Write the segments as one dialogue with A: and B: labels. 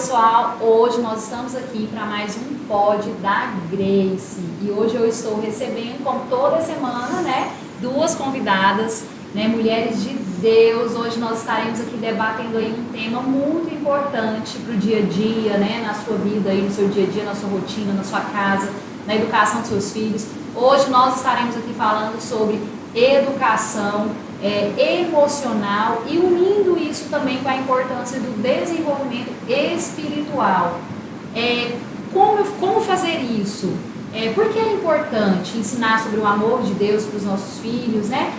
A: pessoal, hoje nós estamos aqui para mais um Pod da Grace e hoje eu estou recebendo, como toda semana, né, duas convidadas, né, mulheres de Deus. Hoje nós estaremos aqui debatendo aí um tema muito importante para o dia a dia, né, na sua vida, aí, no seu dia a dia, na sua rotina, na sua casa, na educação dos seus filhos. Hoje nós estaremos aqui falando sobre educação emocional e unindo isso também com a importância do desenvolvimento espiritual. Como fazer isso? Por que é importante ensinar sobre o amor de Deus para os nossos filhos, né?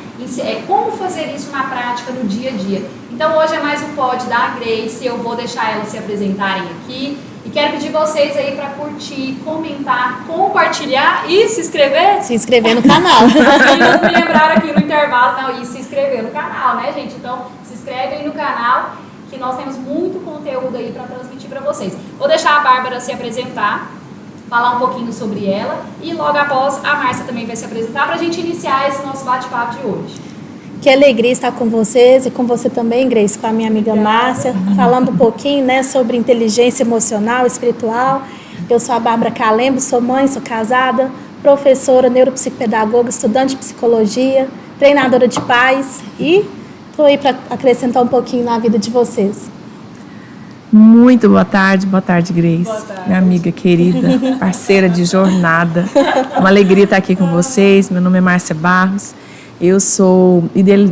A: Como fazer isso na prática, no dia a dia. Então hoje é mais um Pod da Grace, eu vou deixar elas se apresentarem aqui. E quero pedir vocês aí para curtir, comentar, compartilhar e se inscrever.
B: Se inscrever no canal.
A: Eles me lembraram aqui no intervalo, não, e se inscrever no canal, né, gente? Então, se inscreve aí no canal, que nós temos muito conteúdo aí para transmitir para vocês. Vou deixar a Bárbara se apresentar, falar um pouquinho sobre ela, e logo após a Márcia também vai se apresentar para a gente iniciar esse nosso bate-papo de hoje.
B: Que alegria estar com vocês e com você também, Grace, com a minha amiga Márcia, falando um pouquinho, né, sobre inteligência emocional, espiritual. Eu sou a Bárbara Calembo, sou mãe, sou casada, professora, neuropsicopedagoga, estudante de psicologia, treinadora de pais e estou aí para acrescentar um pouquinho na vida de vocês.
C: Muito boa tarde, Grace.
A: Boa tarde.
C: Minha amiga querida, parceira de jornada. Uma alegria estar aqui com vocês. Meu nome é Márcia Barros. Eu sou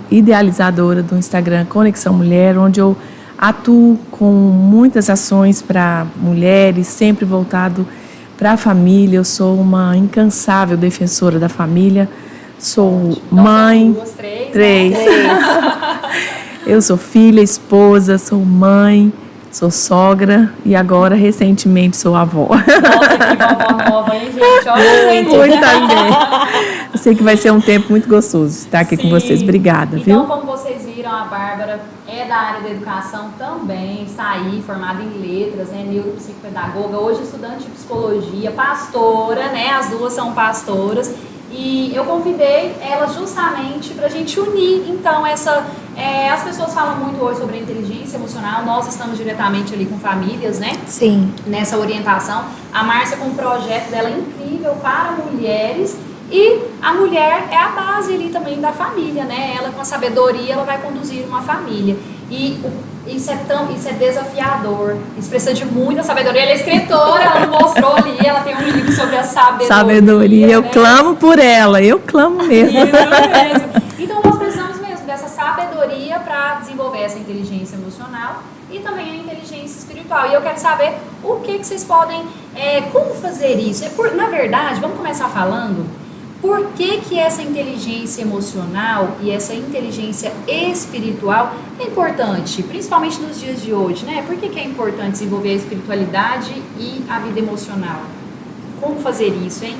C: idealizadora do Instagram Conexão Mulher, onde eu atuo com muitas ações para mulheres, sempre voltado para a família. Eu sou uma incansável defensora da família. Sou mãe. Três. Eu sou filha, esposa, sou mãe, sou sogra e agora, recentemente, sou avó.
A: Nossa, que vovó nova, hein, gente? Olha,
C: muito bem. Eu sei que vai ser um tempo muito gostoso estar aqui com vocês. Obrigada,
A: então,
C: viu?
A: como vocês viram, a Bárbara é da área da educação também, está aí, formada em letras, né, neuropsicopedagoga, hoje estudante de psicologia, pastora, né, as duas são pastoras. E eu convidei ela justamente para a gente unir, então, as pessoas falam muito hoje sobre a inteligência emocional, nós estamos diretamente ali com famílias, né?
B: Sim.
A: Nessa orientação. A Márcia com um projeto dela incrível para mulheres e a mulher é a base ali também da família, né? Ela com a sabedoria, ela vai conduzir uma família. E isso é desafiador, isso precisa de muita sabedoria. Ela é escritora, ela mostrou ali, ela tem um livro sobre a sabedoria.
C: Eu
A: né?
C: clamo por ela, eu clamo mesmo.
A: Isso mesmo. Então nós precisamos mesmo dessa sabedoria para desenvolver essa inteligência emocional e também a inteligência espiritual. E eu quero saber o que vocês podem, como fazer isso. Na verdade, vamos começar falando por que essa inteligência emocional e essa inteligência espiritual é importante, principalmente nos dias de hoje, né? Por que é importante desenvolver a espiritualidade e a vida emocional? Como fazer isso, hein?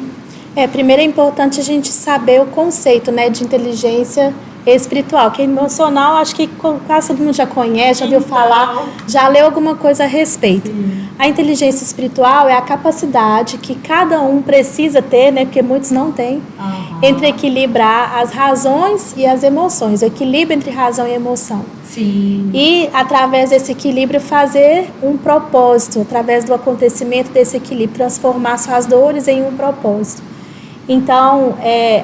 B: Primeiro é importante a gente saber o conceito, né, de inteligência espiritual, que é emocional, acho que quase todo mundo já conhece, já ouviu falar, já leu alguma coisa a respeito. Sim. A inteligência espiritual é a capacidade que cada um precisa ter, né, porque muitos não têm, entre equilibrar as razões e as emoções, o equilíbrio entre razão e emoção.
A: Sim.
B: E, através desse equilíbrio, fazer um propósito, através do acontecimento desse equilíbrio, transformar suas dores em um propósito. Então,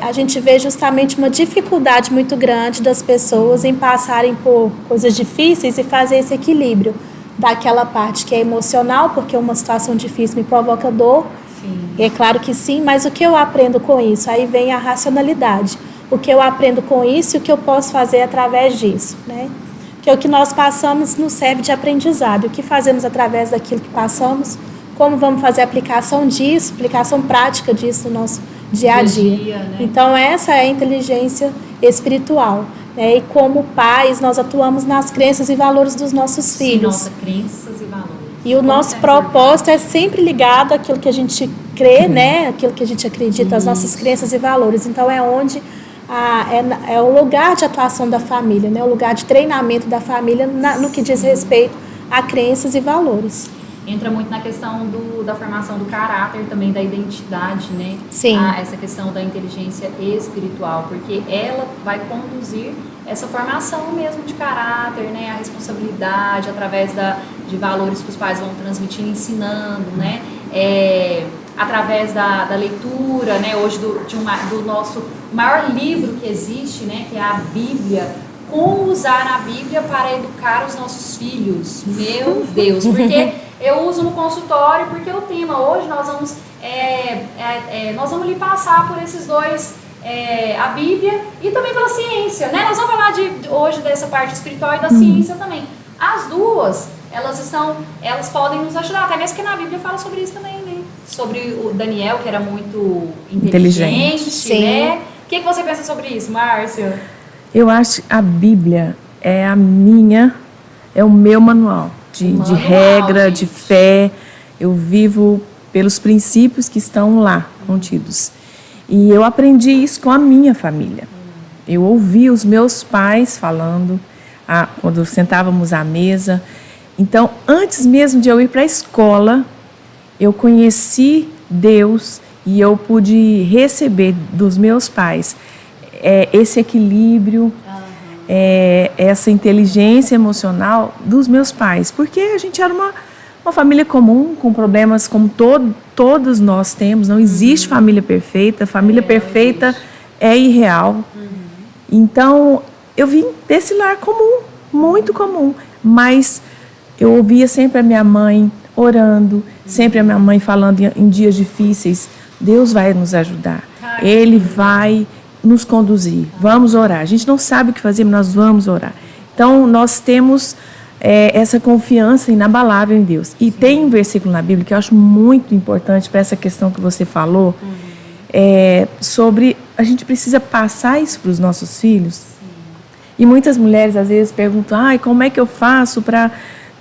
B: a gente vê justamente uma dificuldade muito grande das pessoas em passarem por coisas difíceis e fazer esse equilíbrio daquela parte que é emocional, porque uma situação difícil me provoca dor.
A: Sim.
B: É claro que sim, mas o que eu aprendo com isso? Aí vem a racionalidade. O que eu aprendo com isso e o que eu posso fazer através disso, né? Que é o que nós passamos nos serve de aprendizado. O que fazemos através daquilo que passamos, como vamos fazer a aplicação disso, aplicação prática disso no nosso dia a dia.
A: Né?
B: Então, essa é a inteligência espiritual. Né? E como pais, nós atuamos nas crenças e valores dos nossos filhos.
A: Nossa, crenças e valores.
B: E o nosso propósito é sempre ligado àquilo que a gente crê, né? Aquilo que a gente acredita, as nossas crenças e valores. Então, é onde é o lugar de atuação da família, né? O lugar de treinamento da família no que diz respeito a crenças e valores.
A: entra muito na questão da formação do caráter, também da identidade, né?
B: Sim.
A: Essa questão da inteligência espiritual, porque ela vai conduzir essa formação mesmo de caráter, né? A responsabilidade através de valores que os pais vão transmitindo, ensinando, né? Através da leitura, né? Hoje do nosso maior livro que existe, né? Que é a Bíblia. Como usar a Bíblia para educar os nossos filhos? Meu Deus, porque eu uso no consultório, porque o tema hoje nós vamos lhe passar por esses dois, a Bíblia e também pela ciência, né? Nós vamos falar hoje dessa parte espiritual e da ciência também. As duas, elas podem nos ajudar, até mesmo que na Bíblia fala sobre isso também, né? Sobre o Daniel, que era muito inteligente, né? O que você pensa sobre isso, Márcia?
C: Eu acho que a Bíblia é o meu manual de regra, gente. De fé. Eu vivo pelos princípios que estão lá contidos. E eu aprendi isso com a minha família. Eu ouvi os meus pais falando quando sentávamos à mesa. Então, antes mesmo de eu ir para a escola, eu conheci Deus e eu pude receber dos meus pais esse equilíbrio, essa inteligência emocional dos meus pais, porque a gente era uma família comum, com problemas como todos nós temos, não existe família perfeita, família perfeita é irreal. Então, eu vim desse lar comum, muito comum, mas eu ouvia sempre a minha mãe orando, sempre a minha mãe falando em dias difíceis, Deus vai nos ajudar, Ele vai nos conduzir, vamos orar. A gente não sabe o que fazer, mas nós vamos orar. Então, nós temos essa confiança inabalável em Deus. E tem um versículo na Bíblia que eu acho muito importante para essa questão que você falou, sobre a gente precisa passar isso para os nossos filhos. E muitas mulheres, às vezes, perguntam, como é que eu faço para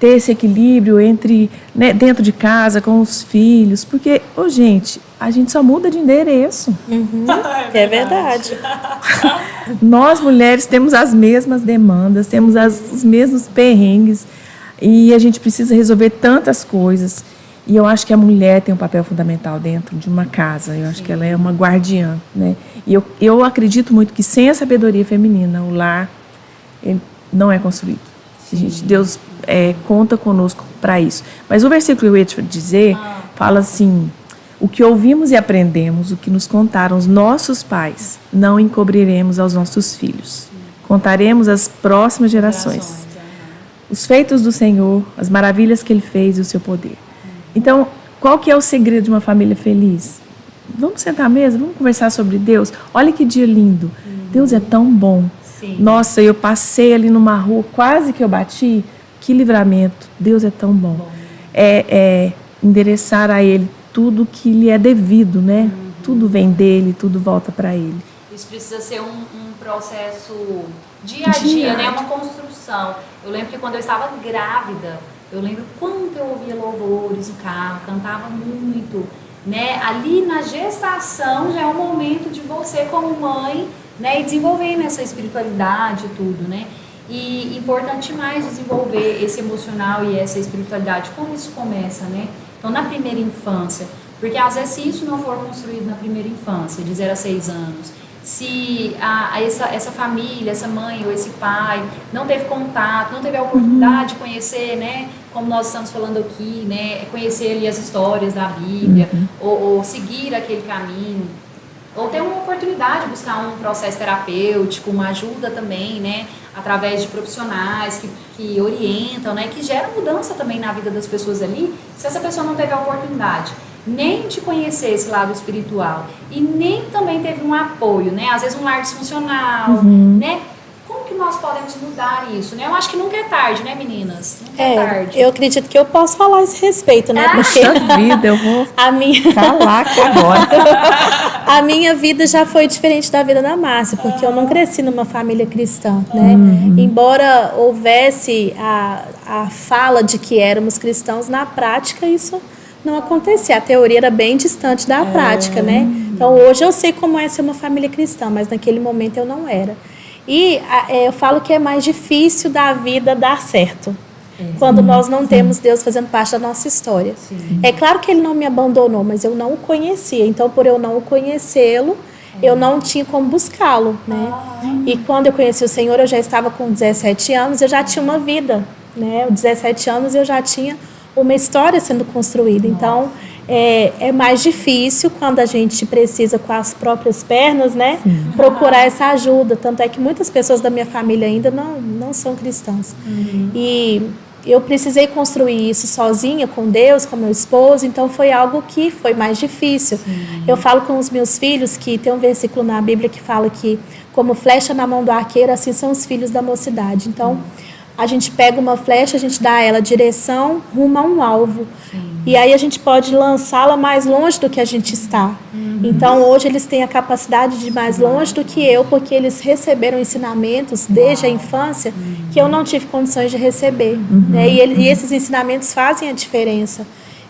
C: ter esse equilíbrio entre, né, dentro de casa, com os filhos? Porque, gente, a gente só muda de endereço.
B: É verdade.
C: Nós, mulheres, temos as mesmas demandas, temos os mesmos perrengues e a gente precisa resolver tantas coisas. E eu acho que a mulher tem um papel fundamental dentro de uma casa. Eu acho que ela é uma guardiã, né? E eu acredito muito que sem a sabedoria feminina, o lar ele não é construído. Deus conta conosco para isso. Mas o versículo que eu ia te dizer fala assim: o que ouvimos e aprendemos, o que nos contaram os nossos pais, não encobriremos aos nossos filhos. Contaremos às próximas gerações os feitos do Senhor, as maravilhas que Ele fez e o seu poder. Então, qual que é o segredo de uma família feliz? Vamos sentar à mesa, vamos conversar sobre Deus. Olha que dia lindo. Deus é tão bom. Sim. Nossa, eu passei ali numa rua, quase que eu bati. Que livramento. Deus é tão bom. Endereçar a Ele tudo que lhe é devido, né? Tudo vem dele, tudo volta para Ele.
A: Isso precisa ser um processo dia a dia, né? Uma construção. Eu lembro que quando eu estava grávida, eu lembro quanto eu ouvia louvores no carro, cantava muito, né? Ali na gestação já é o momento de você como mãe, né? E desenvolvendo essa espiritualidade e tudo, né? E importante mais desenvolver esse emocional e essa espiritualidade. Como isso começa, né? Então, na primeira infância, porque às vezes se isso não for construído na primeira infância, de 0 a 6 anos, se essa família, essa mãe ou esse pai não teve contato, não teve a oportunidade de conhecer, né, como nós estamos falando aqui, né, conhecer ali as histórias da Bíblia, ou seguir aquele caminho, ou ter uma oportunidade de buscar um processo terapêutico, uma ajuda também, né, através de profissionais que orientam, né, que geram mudança também na vida das pessoas ali. Se essa pessoa não teve a oportunidade nem de conhecer esse lado espiritual e nem também teve um apoio, né, às vezes um lar disfuncional, né, como que nós podemos mudar isso, né? Eu acho que nunca é tarde, né, meninas? Nunca é tarde.
B: Eu acredito que eu posso falar a esse respeito, né?
C: Porque vida, eu vou calar aqui agora.
B: A minha vida já foi diferente da vida da Márcia, porque eu não cresci numa família cristã, né? Embora houvesse a fala de que éramos cristãos, na prática isso não acontecia. A teoria era bem distante da prática, né? Então hoje eu sei como é ser uma família cristã, mas naquele momento eu não era. E eu falo que é mais difícil da vida dar certo. quando nós não temos Deus fazendo parte da nossa história.
A: Sim.
B: É claro que Ele não me abandonou, mas eu não o conhecia. Então, por eu não o conhecê-lo, eu não tinha como buscá-lo, né? E quando eu conheci o Senhor, eu já estava com 17 anos, eu já tinha uma vida, né? Aos 17 anos eu já tinha uma história sendo construída. Então, é mais difícil quando a gente precisa com as próprias pernas, né? Procurar essa ajuda. Tanto é que muitas pessoas da minha família ainda não são cristãs. E eu precisei construir isso sozinha, com Deus, com meu esposo, então foi algo que foi mais difícil. Eu falo com os meus filhos que tem um versículo na Bíblia que fala que como flecha na mão do arqueiro, assim são os filhos da mocidade. Então, a gente pega uma flecha, a gente dá a ela direção rumo a um alvo. E aí a gente pode lançá-la mais longe do que a gente está. Então, hoje eles têm a capacidade de ir mais longe do que eu, porque eles receberam ensinamentos desde a infância que eu não tive condições de receber. Né? E esses ensinamentos fazem a diferença.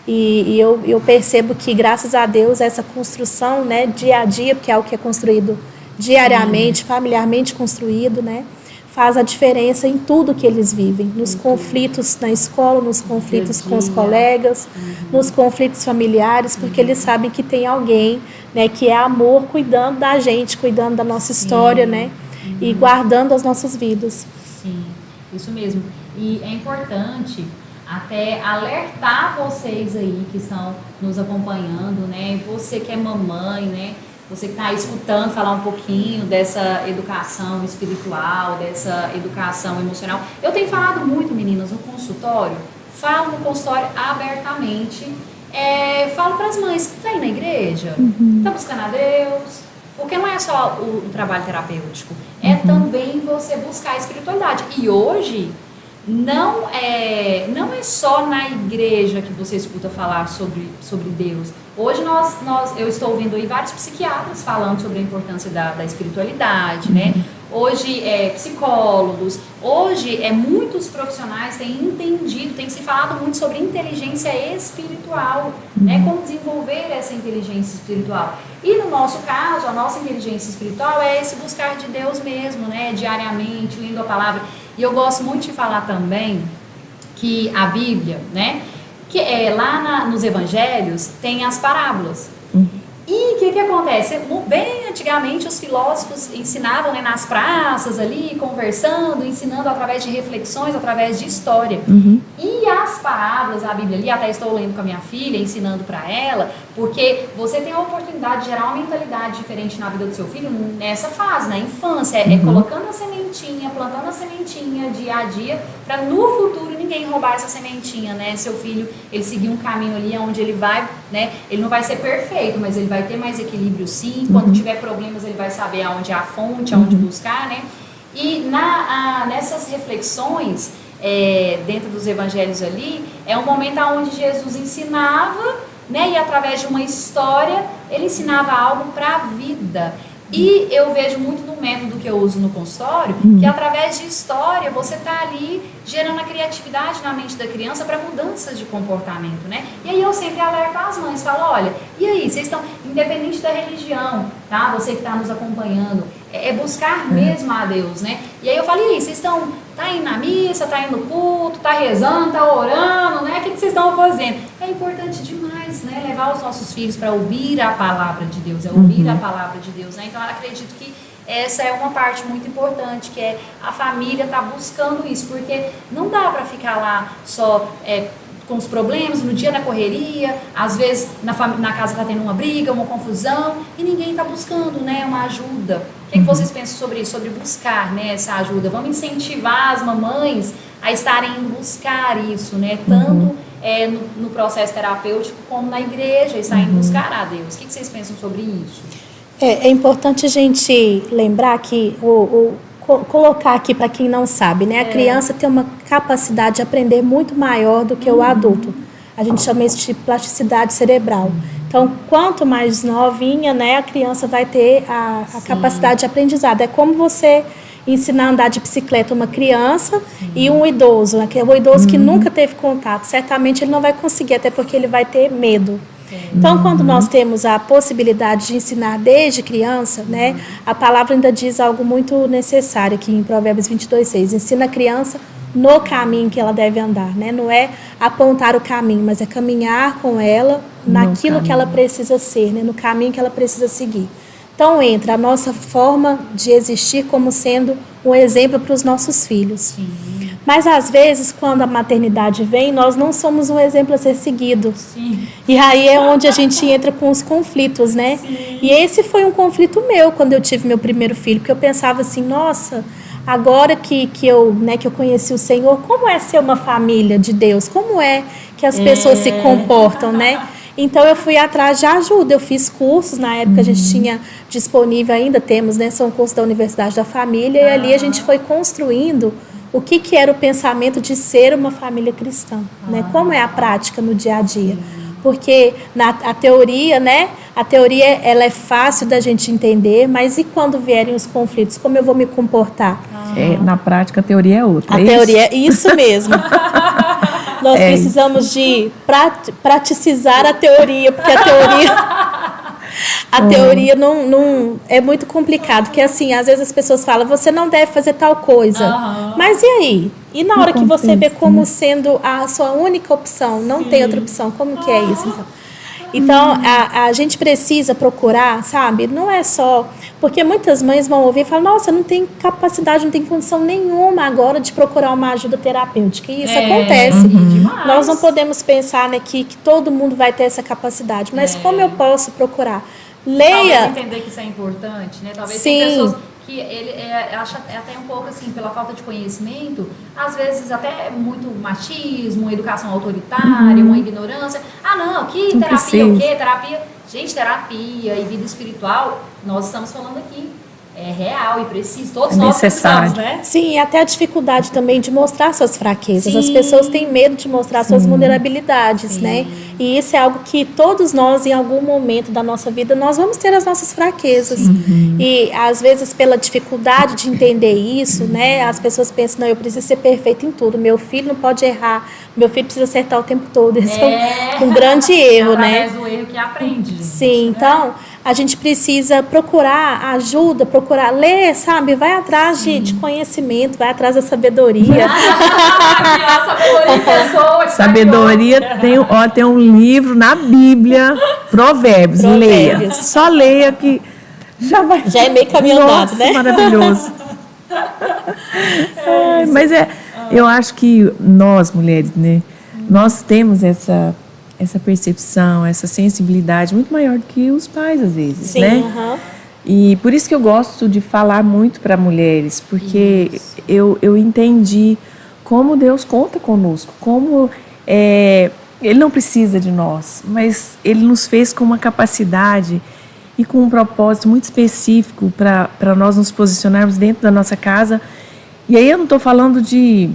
B: E eu percebo que, graças a Deus, essa construção, né, dia a dia, porque é algo que é construído diariamente, familiarmente construído, né, faz a diferença em tudo que eles vivem, nos conflitos na escola, nos conflitos com os colegas, nos conflitos familiares, porque eles sabem que tem alguém, né, que é amor cuidando da gente, cuidando da nossa história, né, e guardando as nossas vidas.
A: Sim, isso mesmo. E é importante até alertar vocês aí que estão nos acompanhando, né, você que é mamãe, né, você que está escutando falar um pouquinho dessa educação espiritual, dessa educação emocional. Eu tenho falado muito, meninas, no consultório, falo no consultório abertamente, falo para as mães que estão aí na igreja, está buscando a Deus, porque não é só o trabalho terapêutico, é também você buscar a espiritualidade. E hoje não é só na igreja que você escuta falar sobre Deus. Hoje eu estou ouvindo aí vários psiquiatras falando sobre a importância da espiritualidade, né? Hoje psicólogos, hoje muitos profissionais têm entendido, tem se falado muito sobre inteligência espiritual, né? Como desenvolver essa inteligência espiritual. E no nosso caso, a nossa inteligência espiritual é esse buscar de Deus mesmo, né? Diariamente, lendo a palavra. E eu gosto muito de falar também que a Bíblia, né? Que lá nos evangelhos tem as parábolas. E o que acontece? Bem antigamente os filósofos ensinavam, né, nas praças ali, conversando, ensinando através de reflexões, através de história. E as parábolas, a Bíblia ali, até estou lendo com a minha filha, ensinando para ela, porque você tem a oportunidade de gerar uma mentalidade diferente na vida do seu filho nessa fase, na infância, colocando a sementinha, plantando a sementinha dia a dia, para no futuro ninguém roubar essa sementinha, né? Seu filho, ele seguir um caminho ali onde ele vai, né? Ele não vai ser perfeito, mas ele vai ter mais equilíbrio sim, quando tiver problemas ele vai saber aonde é a fonte, aonde buscar, né? E nessas reflexões, dentro dos evangelhos ali, é um momento onde Jesus ensinava, né? E através de uma história, ele ensinava algo para a vida. E eu vejo muito no método que eu uso no consultório, que através de história você está ali gerando a criatividade na mente da criança para mudanças de comportamento, né? E aí eu sempre alerto as mães, falo, olha, e aí, vocês estão, independente da religião, tá? Você que está nos acompanhando, buscar mesmo a Deus, né? E aí eu falo, e aí, vocês estão, tá indo na missa, tá indo no culto, tá rezando, tá orando, né? O que vocês estão fazendo? É importante demais, né? Levar os nossos filhos para ouvir a palavra de Deus, ouvir a palavra de Deus, né? Então eu acredito que essa é uma parte muito importante, que é a família tá buscando isso, porque não dá para ficar lá só com os problemas, no dia da correria, às vezes na casa tá tendo uma briga, uma confusão, e ninguém tá buscando, né, uma ajuda. O que vocês pensam sobre isso, sobre buscar, né, essa ajuda? Vamos incentivar as mamães a estarem indo buscar isso, né, tanto no processo terapêutico como na igreja, estarem indo buscar a Deus. O que vocês pensam sobre isso?
B: É importante a gente lembrar que, colocar aqui para quem não sabe, né? A criança tem uma capacidade de aprender muito maior do que o adulto. A gente chama isso de plasticidade cerebral. Então, quanto mais novinha, né, a criança vai ter a capacidade de aprendizado. É como você ensinar a andar de bicicleta uma criança e um idoso, né? O idoso que nunca teve contato, certamente ele não vai conseguir, até porque ele vai ter medo. Então, quando nós temos a possibilidade de ensinar desde criança, né, a palavra ainda diz algo muito necessário aqui em Provérbios 22:6. Ensina a criança no caminho que ela deve andar, né? Não é apontar o caminho, mas é caminhar com ela naquilo que ela precisa ser, né? No caminho que ela precisa seguir. Então entra a nossa forma de existir como sendo um exemplo para os nossos filhos.
A: Sim.
B: Mas às vezes, quando a maternidade vem, nós não somos um exemplo a ser seguido.
A: Sim.
B: E aí é onde a gente entra com os conflitos, né?
A: Sim.
B: E esse foi um conflito meu quando eu tive meu primeiro filho, porque eu pensava assim, nossa, agora que eu conheci o Senhor, como é ser uma família de Deus? Como é que as pessoas se comportam, né? Então eu fui atrás de ajuda, eu fiz cursos, na época a gente tinha disponível, ainda temos, né? São cursos da Universidade da Família, e ali a gente foi construindo o que era o pensamento de ser uma família cristã, né? Como é a prática no dia a dia. Porque a teoria, né? A teoria, ela é fácil da gente entender, mas e quando vierem os conflitos, como eu vou me comportar?
C: Na prática, a teoria é outra.
B: A teoria é isso mesmo. Nós precisamos de praticizar a teoria, porque a teoria não é muito complicado, porque assim, às vezes as pessoas falam, você não deve fazer tal coisa. Mas e aí? E na hora que você vê como sendo a sua única opção, não tem outra opção, como que é isso então? Então, a gente precisa procurar, sabe? Não é só... Porque muitas mães vão ouvir e falam, nossa, eu não tenho capacidade, não tenho condição nenhuma agora de procurar uma ajuda terapêutica. E isso acontece. Nós não podemos pensar, né, que todo mundo vai ter essa capacidade. Mas como eu posso procurar? Leia...
A: Talvez entender que isso é importante, né? Talvez
B: Sim.
A: tem pessoas que ele acha até um pouco assim, pela falta de conhecimento, às vezes até muito machismo, educação autoritária, uma ignorância. Ah, não, que
C: Não
A: terapia, o
C: precisa.
A: quê? Terapia. Gente, terapia e vida espiritual, nós estamos falando aqui. É real e preciso. Todos nós precisamos, né?
B: Sim, e até a dificuldade também de mostrar suas fraquezas.
A: Sim.
B: As pessoas têm medo de mostrar suas vulnerabilidades, né? E isso é algo que todos nós, em algum momento da nossa vida, nós vamos ter as nossas fraquezas. E, às vezes, pela dificuldade de entender isso, né? As pessoas pensam, não, eu preciso ser perfeita em tudo. Meu filho não pode errar. Meu filho precisa acertar o tempo todo. Esse é um grande erro, né?
A: Através do erro que aprende. Gente,
B: Sim,
A: né?
B: então... A gente precisa procurar ajuda, procurar ler, sabe? Vai atrás de conhecimento, vai atrás da sabedoria.
C: Sabedoria tem um livro na Bíblia, Provérbios. Leia. Só leia que já é
B: meio caminho andado, né?
C: Maravilhoso. Mas eu acho que nós, mulheres, né? Nós temos essa percepção, essa sensibilidade muito maior do que os pais, às vezes,
B: Sim,
C: né? E por isso que eu gosto de falar muito para mulheres, porque eu entendi como Deus conta conosco, como Ele não precisa de nós, mas Ele nos fez com uma capacidade e com um propósito muito específico para nós nos posicionarmos dentro da nossa casa. E aí eu não estou falando de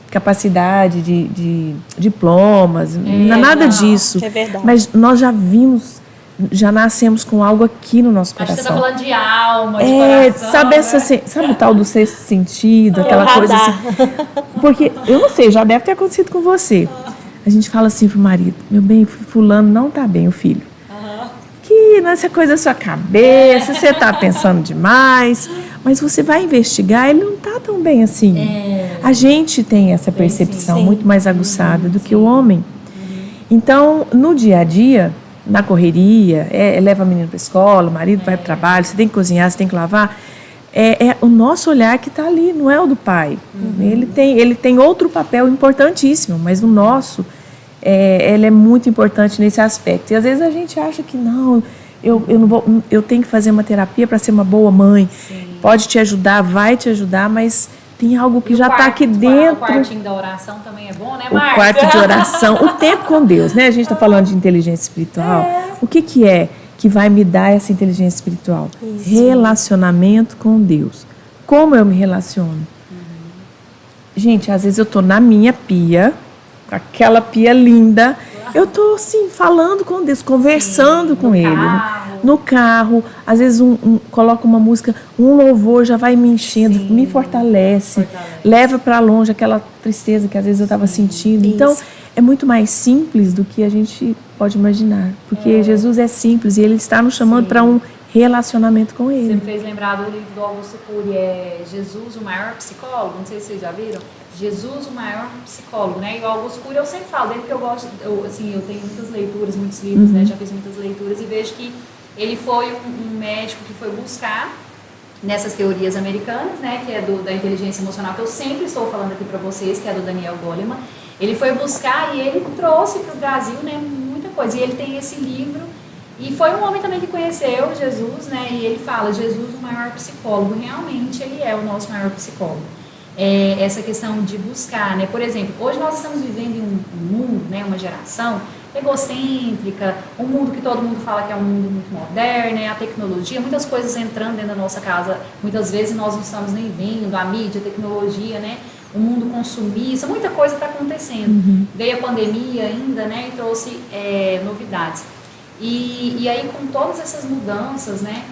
C: capacidade, de diplomas, nada disso.
B: É verdade.
C: Mas nós já nascemos com algo aqui no nosso coração.
A: Acho que você está falando de alma, de coração.
C: Sabe o tal do sexto sentido, aquela coisa assim? Porque, eu não sei, já deve ter acontecido com você. A gente fala assim pro marido, meu bem, fulano não tá bem, o filho. Que nessa coisa da sua cabeça, você tá pensando demais, mas você vai investigar, ele não tá tão bem assim. A gente tem essa percepção muito mais aguçada do que o homem. Então, no dia a dia, na correria, leva a menina para a escola, o marido vai para o trabalho, você tem que cozinhar, você tem que lavar. É o nosso olhar que está ali, não é o do pai. Ele tem outro papel importantíssimo, mas o nosso, ele é muito importante nesse aspecto. E às vezes a gente acha que não, eu tenho que fazer uma terapia para ser uma boa mãe. Sim. Pode te ajudar, vai te ajudar, mas tem algo que já está aqui dentro.
A: O quartinho da oração também é bom, né,
C: O
A: Márcia?
C: quarto de oração, o tempo com Deus, né? A gente está falando de inteligência espiritual. O que é que vai me dar essa inteligência espiritual? Isso. Relacionamento com Deus. Como eu me relaciono? Gente, às vezes eu estou na minha pia, aquela pia linda, eu estou assim, falando com Deus, conversando com Ele. No carro, às vezes coloco uma música, um louvor já vai me enchendo, me fortalece, leva para longe aquela tristeza que às vezes eu estava sentindo. Isso. Então, é muito mais simples do que a gente pode imaginar, porque Jesus é simples e Ele está nos chamando para um relacionamento com
A: Você
C: Ele.
A: me fez lembrar do livro do Augusto Cury, Jesus, o maior psicólogo, não sei se vocês já viram, Jesus, o maior psicólogo, né? E o Augusto Cury eu sempre falo dele porque eu gosto, eu tenho muitas leituras, muitos livros, né? Já fiz muitas leituras e vejo que ele foi um médico que foi buscar nessas teorias americanas, né? Que é da inteligência emocional, que eu sempre estou falando aqui para vocês, que é do Daniel Goleman. Ele foi buscar e ele trouxe para o Brasil, né? Muita coisa. E ele tem esse livro. E foi um homem também que conheceu Jesus, né? E ele fala, Jesus, o maior psicólogo. Realmente, ele é o nosso maior psicólogo. Essa questão de buscar, né? Por exemplo, hoje nós estamos vivendo em um mundo, né? Uma geração egocêntrica, um mundo que todo mundo fala que é um mundo muito moderno, né? A tecnologia, muitas coisas entrando dentro da nossa casa. Muitas vezes nós não estamos nem vendo a mídia, a tecnologia, né? O mundo consumista, muita coisa está acontecendo. Veio a pandemia ainda, né? E trouxe novidades. E aí, com todas essas mudanças, né,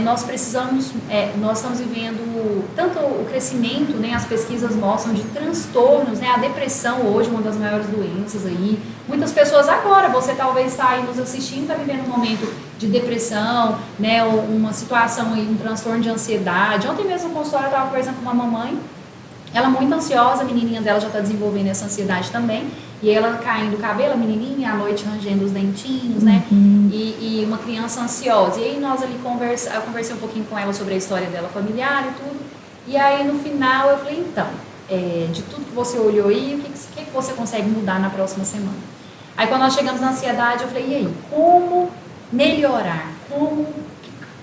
A: nós estamos vivendo tanto o crescimento, né, as pesquisas mostram de transtornos, né, a depressão hoje, uma das maiores doenças aí. Muitas pessoas agora, você talvez está aí nos assistindo, está vivendo um momento de depressão, né, ou uma situação aí, um transtorno de ansiedade. Ontem mesmo no consultório eu estava conversando com uma mamãe, ela muito ansiosa, a menininha dela já está desenvolvendo essa ansiedade também. E ela caindo o cabelo, a menininha, à noite rangendo os dentinhos, né? E uma criança ansiosa. E aí nós ali eu conversei um pouquinho com ela sobre a história dela familiar e tudo. E aí no final eu falei, então, de tudo que você olhou aí, o que você consegue mudar na próxima semana? Aí quando nós chegamos na ansiedade, eu falei, e aí, como melhorar?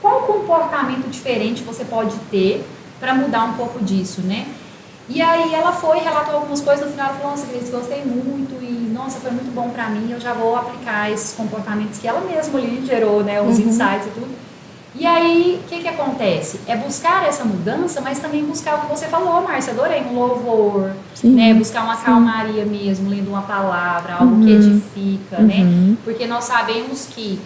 A: Qual comportamento diferente você pode ter para mudar um pouco disso, né? E aí ela foi, relatou algumas coisas, no final ela falou, nossa, Cris, gostei muito e, nossa, foi muito bom pra mim, eu já vou aplicar esses comportamentos que ela mesma ali gerou, né, os insights e tudo. E aí, o que acontece? É buscar essa mudança, mas também buscar o que você falou, Márcia, adorei, um louvor, né, buscar uma calmaria mesmo, lendo uma palavra, algo que edifica, né, porque nós sabemos que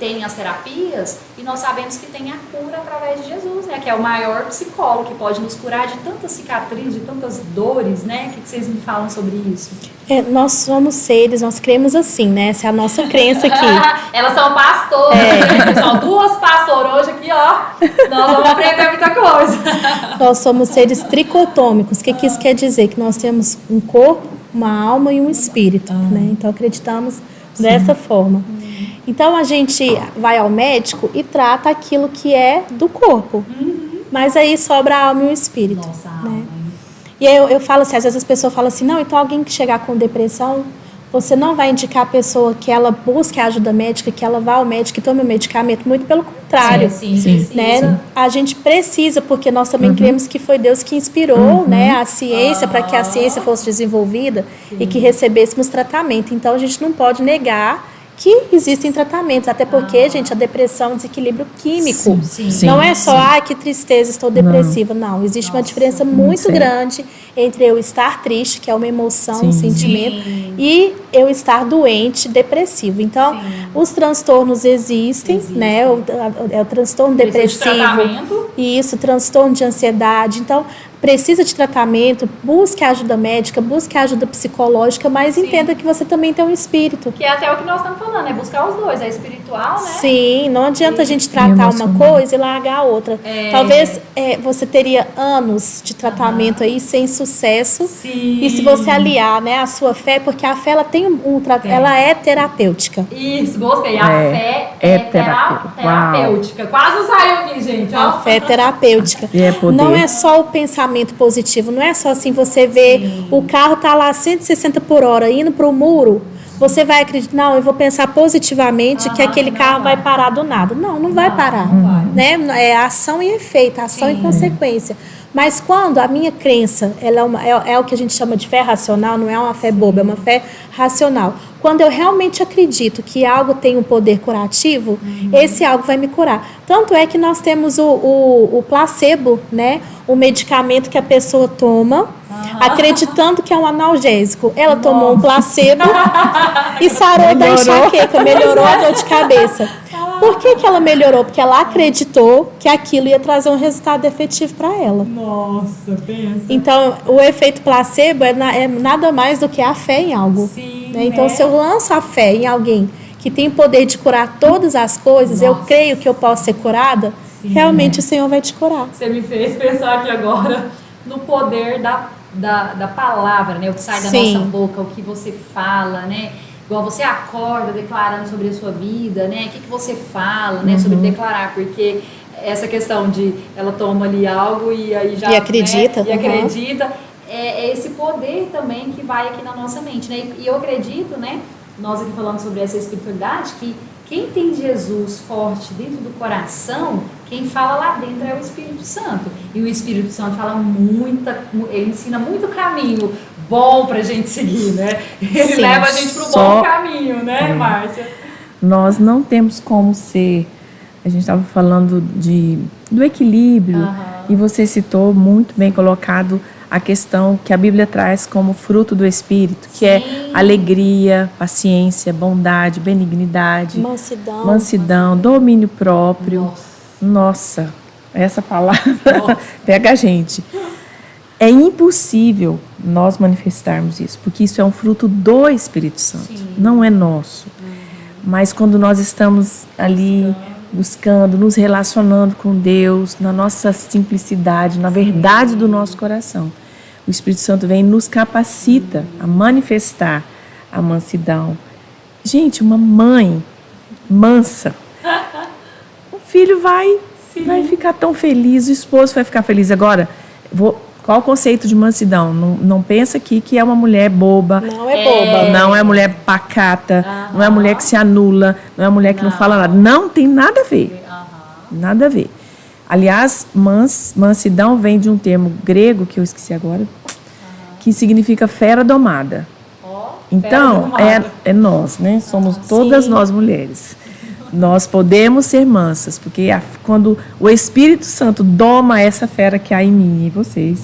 A: tem as terapias e nós sabemos que tem a cura através de Jesus, né? Que é o maior psicólogo que pode nos curar de tantas cicatrizes, de tantas dores, né? O que vocês me falam sobre isso?
B: Nós somos seres, nós cremos assim, né? Essa é a nossa crença aqui.
A: Elas são pastoras, né, pessoal? 2 pastoras hoje aqui, ó. Nós vamos aprender muita coisa.
B: Nós somos seres tricotômicos. O que isso quer dizer? Que nós temos um corpo, uma alma e um espírito, né? Então acreditamos dessa forma. Então a gente vai ao médico e trata aquilo que é do corpo, mas aí sobra a alma e o espírito.
A: Nossa,
B: né?
A: alma.
B: E aí eu falo assim, às vezes as pessoas falam assim, não, então alguém que chegar com depressão, você não vai indicar a pessoa que ela busque a ajuda médica, que ela vá ao médico e tome o medicamento, muito pelo contrário.
A: Sim.
B: Né? A gente precisa, porque nós também cremos que foi Deus que inspirou né, a ciência, para que a ciência fosse desenvolvida e que recebêssemos tratamento. Então a gente não pode negar que existem tratamentos, até porque, gente, a depressão é um desequilíbrio químico.
A: Sim.
B: Não é só, que tristeza, estou depressiva. Não, existe uma diferença muito grande entre eu estar triste, que é uma emoção, um sentimento, e eu estar doente, depressivo. Então, os transtornos existem, né? É o transtorno depressivo. Isso, transtorno de ansiedade. Então, precisa de tratamento, busque ajuda médica, busque ajuda psicológica, mas entenda que você também tem um espírito.
A: Que é até o que nós estamos falando, é buscar os dois, é espiritual, né?
B: Sim, não adianta a gente tratar uma coisa e largar a outra. Talvez você teria anos de tratamento aí sem sucesso. E se você aliar, né, a sua fé, porque a fé ela tem ela é terapêutica.
A: Isso, gostei. A fé é terapêutica. Quase saiu aqui, gente. Ó.
B: A fé é terapêutica. Não é só o pensamento positivo, não é só assim você vê o carro tá lá a 160 por hora indo para o muro, você vai acreditar, não, eu vou pensar positivamente que aquele carro vai parar do nada. Não vai parar. Né? É ação e efeito, ação e consequência. Mas quando a minha crença ela é o que a gente chama de fé racional, não é uma fé boba, é uma fé racional. Quando eu realmente acredito que algo tem um poder curativo, esse algo vai me curar. Tanto é que nós temos o placebo, né? O medicamento que a pessoa toma, acreditando que é um analgésico. Ela tomou um placebo e sarou da enxaqueca, melhorou a dor de cabeça. Por que ela melhorou? Porque ela acreditou que aquilo ia trazer um resultado efetivo para ela.
A: Nossa, pensa.
B: Então, o efeito placebo é nada mais do que a fé em algo. Sim, né? Então, se eu lanço a fé em alguém que tem poder de curar todas as coisas, eu
A: Nossa.
B: creio que eu posso ser curada,
A: Sim,
B: realmente o Senhor vai te curar.
A: Você me fez pensar aqui agora no poder da palavra, né? O que sai da
B: Sim.
A: nossa boca, o que você fala, né? Igual você acorda declarando sobre a sua vida, né? O que você fala, né? Sobre declarar, porque essa questão de ela toma ali algo e aí já...
B: E acredita.
A: Né? E acredita. É esse poder também que vai aqui na nossa mente, né? E eu acredito, né? Nós aqui falando sobre essa espiritualidade, que quem tem Jesus forte dentro do coração, quem fala lá dentro é o Espírito Santo. E o Espírito Santo fala ele ensina muito caminho bom pra gente seguir, né? Ele
B: Sim,
A: leva a gente pro bom caminho, né, Márcia?
C: Nós não temos como ser... A gente estava falando do equilíbrio, e você citou muito bem colocado a questão que a Bíblia traz como fruto do Espírito, que é alegria, paciência, bondade, benignidade, mansidão, domínio próprio. Nossa, essa palavra pega a gente. É impossível nós manifestarmos isso, porque isso é um fruto do Espírito Santo, não é nosso. Mas quando nós estamos ali buscando, nos relacionando com Deus, na nossa simplicidade, na verdade do nosso coração, o Espírito Santo vem e nos capacita a manifestar a mansidão. Gente, uma mãe mansa, o filho vai ficar tão feliz, o esposo vai ficar feliz. Agora, qual o conceito de mansidão? Não pensa aqui que é uma mulher boba.
B: Não é boba.
C: Não é mulher pacata, não é mulher que se anula, não é mulher que não fala nada. Não tem nada a ver. Nada a ver. Aliás, mansidão vem de um termo grego, que eu esqueci agora, que significa fera domada. Então, é nós, né? Somos todas nós mulheres. Nós podemos ser mansas, porque quando o Espírito Santo doma essa fera que há em mim e em vocês,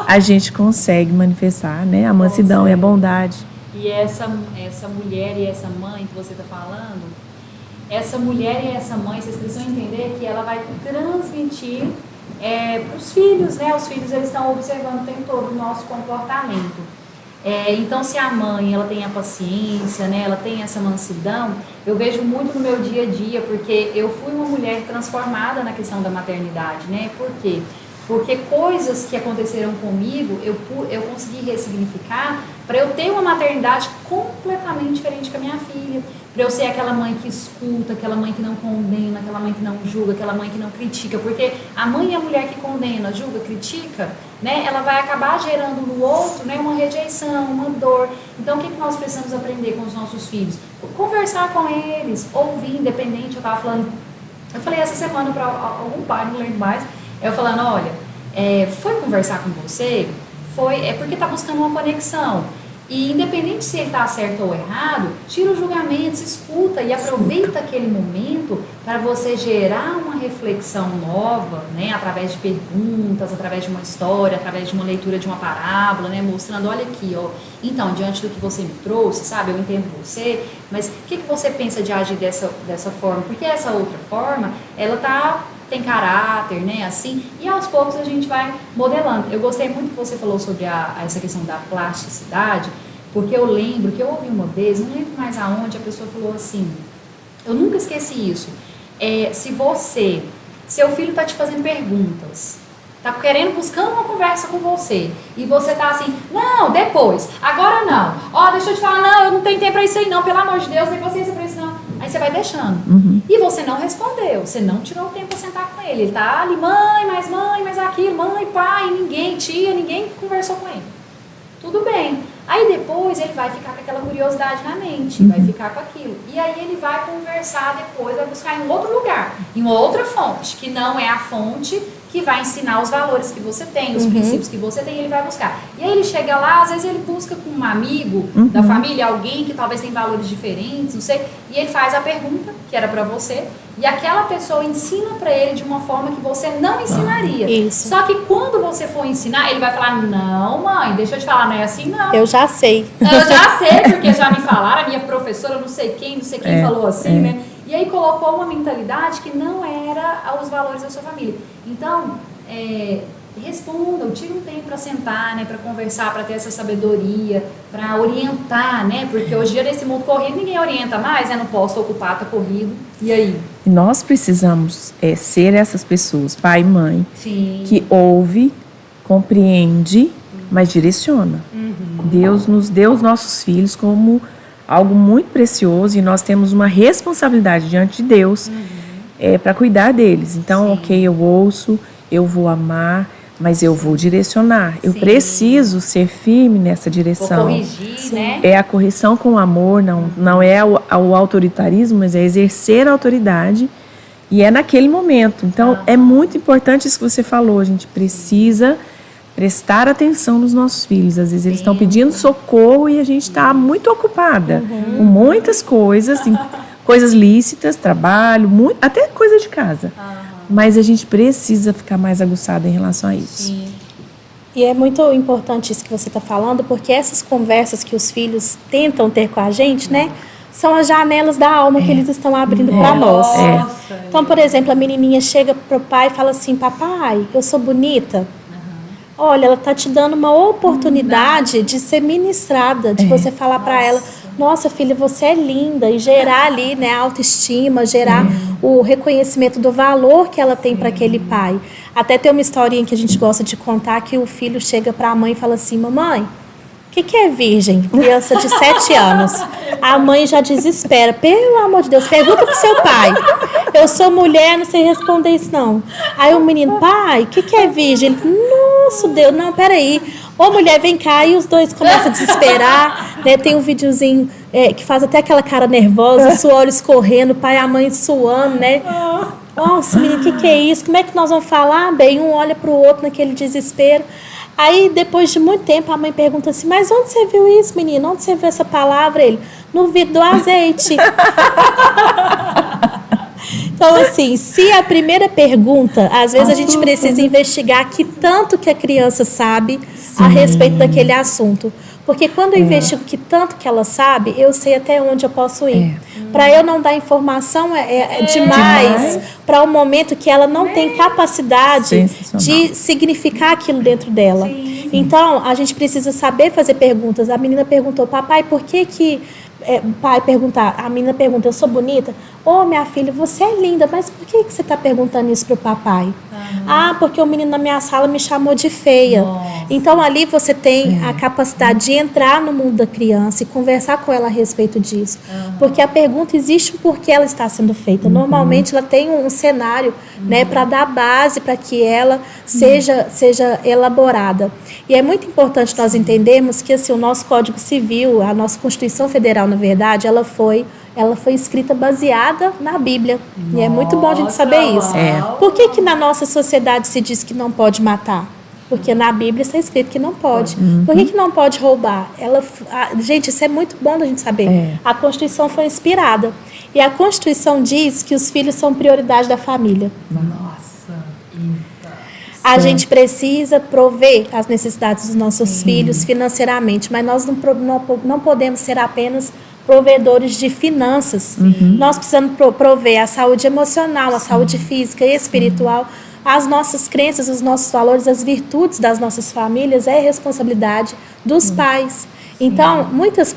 C: a gente consegue manifestar, né, a mansidão e a bondade.
A: E essa mulher e essa mãe que você está falando, essa mulher e essa mãe, vocês precisam entender que ela vai transmitir para os filhos, né? Os filhos, eles estão observando o tempo todo o nosso comportamento. Então, se a mãe ela tem a paciência, né, ela tem essa mansidão, eu vejo muito no meu dia a dia, porque eu fui uma mulher transformada na questão da maternidade, né? Por quê? Porque coisas que aconteceram comigo, eu consegui ressignificar para eu ter uma maternidade completamente diferente com a minha filha. Para eu ser aquela mãe que escuta, aquela mãe que não condena, aquela mãe que não julga, aquela mãe que não critica. Porque a mãe é a mulher que condena, julga, critica, né? Ela vai acabar gerando no outro, né, uma rejeição, uma dor. Então, o que nós precisamos aprender com os nossos filhos? Conversar com eles, ouvir, independente. Eu falei essa semana para algum pai, não lembro mais, eu falando, olha, foi conversar com você, é porque está buscando uma conexão. E independente se ele está certo ou errado, tira o julgamento, se escuta e aproveita aquele momento para você gerar uma reflexão nova, né? Através de perguntas, através de uma história, através de uma leitura de uma parábola, né? Mostrando, olha aqui, ó, então, diante do que você me trouxe, sabe, eu entendo você, mas o que você pensa de agir dessa forma? Porque essa outra forma, ela tem caráter, né, assim, e aos poucos a gente vai modelando. Eu gostei muito que você falou sobre essa questão da plasticidade, porque eu lembro que eu ouvi uma vez, não lembro mais aonde, a pessoa falou assim, eu nunca esqueci isso, se seu filho está te fazendo perguntas, está buscando uma conversa com você, e você está assim, não, depois, agora não, ó, deixa eu te falar, não, eu não tenho tempo para isso aí não, pelo amor de Deus, não tem paciência para isso não. Aí você vai deixando. E você não respondeu, você não tirou o tempo para sentar com ele. Ele tá ali, mãe, mais aquilo, mãe, pai, ninguém conversou com ele. Tudo bem. Aí depois ele vai ficar com aquela curiosidade na mente, vai ficar com aquilo. E aí ele vai conversar depois, vai buscar em outro lugar, em uma outra fonte, que não é a fonte que vai ensinar os valores que você tem, os princípios que você tem, ele vai buscar. E aí ele chega lá, às vezes ele busca com um amigo da família, alguém que talvez tenha valores diferentes, não sei, e ele faz a pergunta, que era pra você, e aquela pessoa ensina pra ele de uma forma que você não ensinaria.
B: Isso.
A: Só que quando você for ensinar, ele vai falar, não, mãe, deixa eu te falar, não é assim, não.
B: Eu já sei.
A: Eu já sei, porque já me falaram, a minha professora, não sei quem falou assim, né? E aí colocou uma mentalidade que não era os valores da sua família. Então, respondam, tirem um tempo para sentar, né, para conversar, para ter essa sabedoria, para orientar, né, porque hoje em dia nesse mundo corrido ninguém orienta mais, né, não posso ocupar, tá corrido, e aí?
C: Nós precisamos ser essas pessoas, pai e mãe,
A: Sim.
C: que ouve, compreende, mas direciona. Deus nos deu os nossos filhos como algo muito precioso e nós temos uma responsabilidade diante de Deus para cuidar deles. Então, ok, eu ouço, eu vou amar, mas eu vou direcionar. Eu preciso ser firme nessa direção.
A: Vou corrigir, né?
C: É a correção com amor, não é o autoritarismo, mas é exercer a autoridade e é naquele momento. Então, é muito importante isso que você falou. A gente precisa prestar atenção nos nossos filhos. Às vezes eles estão pedindo socorro e a gente está muito ocupada com muitas coisas, coisas lícitas, trabalho, até coisa de casa. Mas a gente precisa ficar mais aguçado em relação a isso.
A: Sim.
B: E é muito importante isso que você está falando, porque essas conversas que os filhos tentam ter com a gente, né, são as janelas da alma que eles estão abrindo para nós. Então, por exemplo, a menininha chega pro pai e fala assim: papai, eu sou bonita? Olha, ela está te dando uma oportunidade de ser ministrada, de você falar para ela: nossa, filha, você é linda, e gerar ali, né, a autoestima, gerar o reconhecimento do valor que ela tem para aquele pai. Até tem uma historinha que a gente gosta de contar, que o filho chega para a mãe e fala assim: mamãe, o que é virgem? Criança de 7 anos. A mãe já desespera: pelo amor de Deus, pergunta pro seu pai. Eu sou mulher, não sei responder isso não. Aí o menino: pai, o que é virgem? Ele: nossa, Deus, não, peraí. Ô mulher, vem cá. E os dois começam a desesperar, né? Tem um videozinho que faz até aquela cara nervosa, suor escorrendo, o pai e a mãe suando, né? Nossa, menino, o que é isso? Como é que nós vamos falar? Bem, um olha pro outro naquele desespero. Aí, depois de muito tempo, a mãe pergunta assim: mas onde você viu isso, menino? Onde você viu essa palavra? Ele: no vidro do azeite. Então, assim, se a primeira pergunta, às vezes a gente precisa investigar que tanto que a criança sabe a respeito daquele assunto. Porque quando eu investigo que tanto que ela sabe, eu sei até onde eu posso ir. Para eu não dar informação é demais para um momento que ela não tem capacidade de significar aquilo dentro dela. Então, a gente precisa saber fazer perguntas. A menina perguntou: papai, por que pai perguntar, a menina pergunta: eu sou bonita? Ô, minha filha, você é linda, mas por que você está perguntando isso pro papai? Ah, porque o menino na minha sala me chamou de feia. Nossa. Então ali você tem a capacidade de entrar no mundo da criança e conversar com ela a respeito disso. Porque a pergunta existe porque ela está sendo feita. Normalmente ela tem um cenário, né, para dar base para que ela seja elaborada. E é muito importante nós entendermos que assim, o nosso Código Civil, a nossa Constituição Federal, na verdade, ela foi escrita baseada na Bíblia. Nossa, e é muito bom a gente saber isso. Por que na nossa sociedade se diz que não pode matar? Porque na Bíblia está escrito que não pode. Por que não pode roubar? Gente, isso é muito bom da gente saber. A Constituição foi inspirada. E a Constituição diz que os filhos são prioridade da família.
A: Nossa,
B: a gente precisa prover as necessidades dos nossos filhos financeiramente, mas nós não podemos ser apenas provedores de finanças. Nós precisamos prover a saúde emocional, a saúde física e espiritual, as nossas crenças, os nossos valores, as virtudes das nossas famílias é responsabilidade dos pais. Então, muitas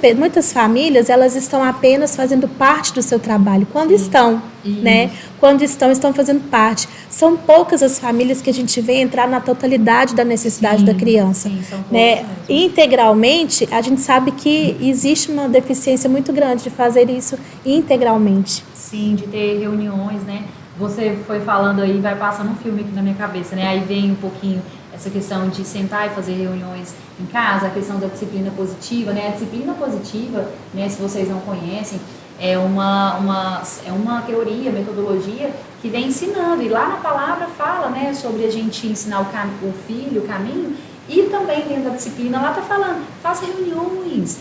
B: famílias, elas estão apenas fazendo parte do seu trabalho. Quando estão, né? Quando estão fazendo parte. São poucas as famílias que a gente vê entrar na totalidade da necessidade da criança. Né? Integralmente, a gente sabe que existe uma deficiência muito grande de fazer isso integralmente.
A: Sim, de ter reuniões, né? Você foi falando aí, vai passando um filme aqui na minha cabeça, né? Aí vem um pouquinho essa questão de sentar e fazer reuniões em casa, a questão da disciplina positiva, né? A disciplina positiva, né, se vocês não conhecem, é uma teoria, metodologia que vem ensinando, e lá na palavra fala, né, sobre a gente ensinar o filho o caminho, e também dentro da disciplina lá está falando, faça reuniões,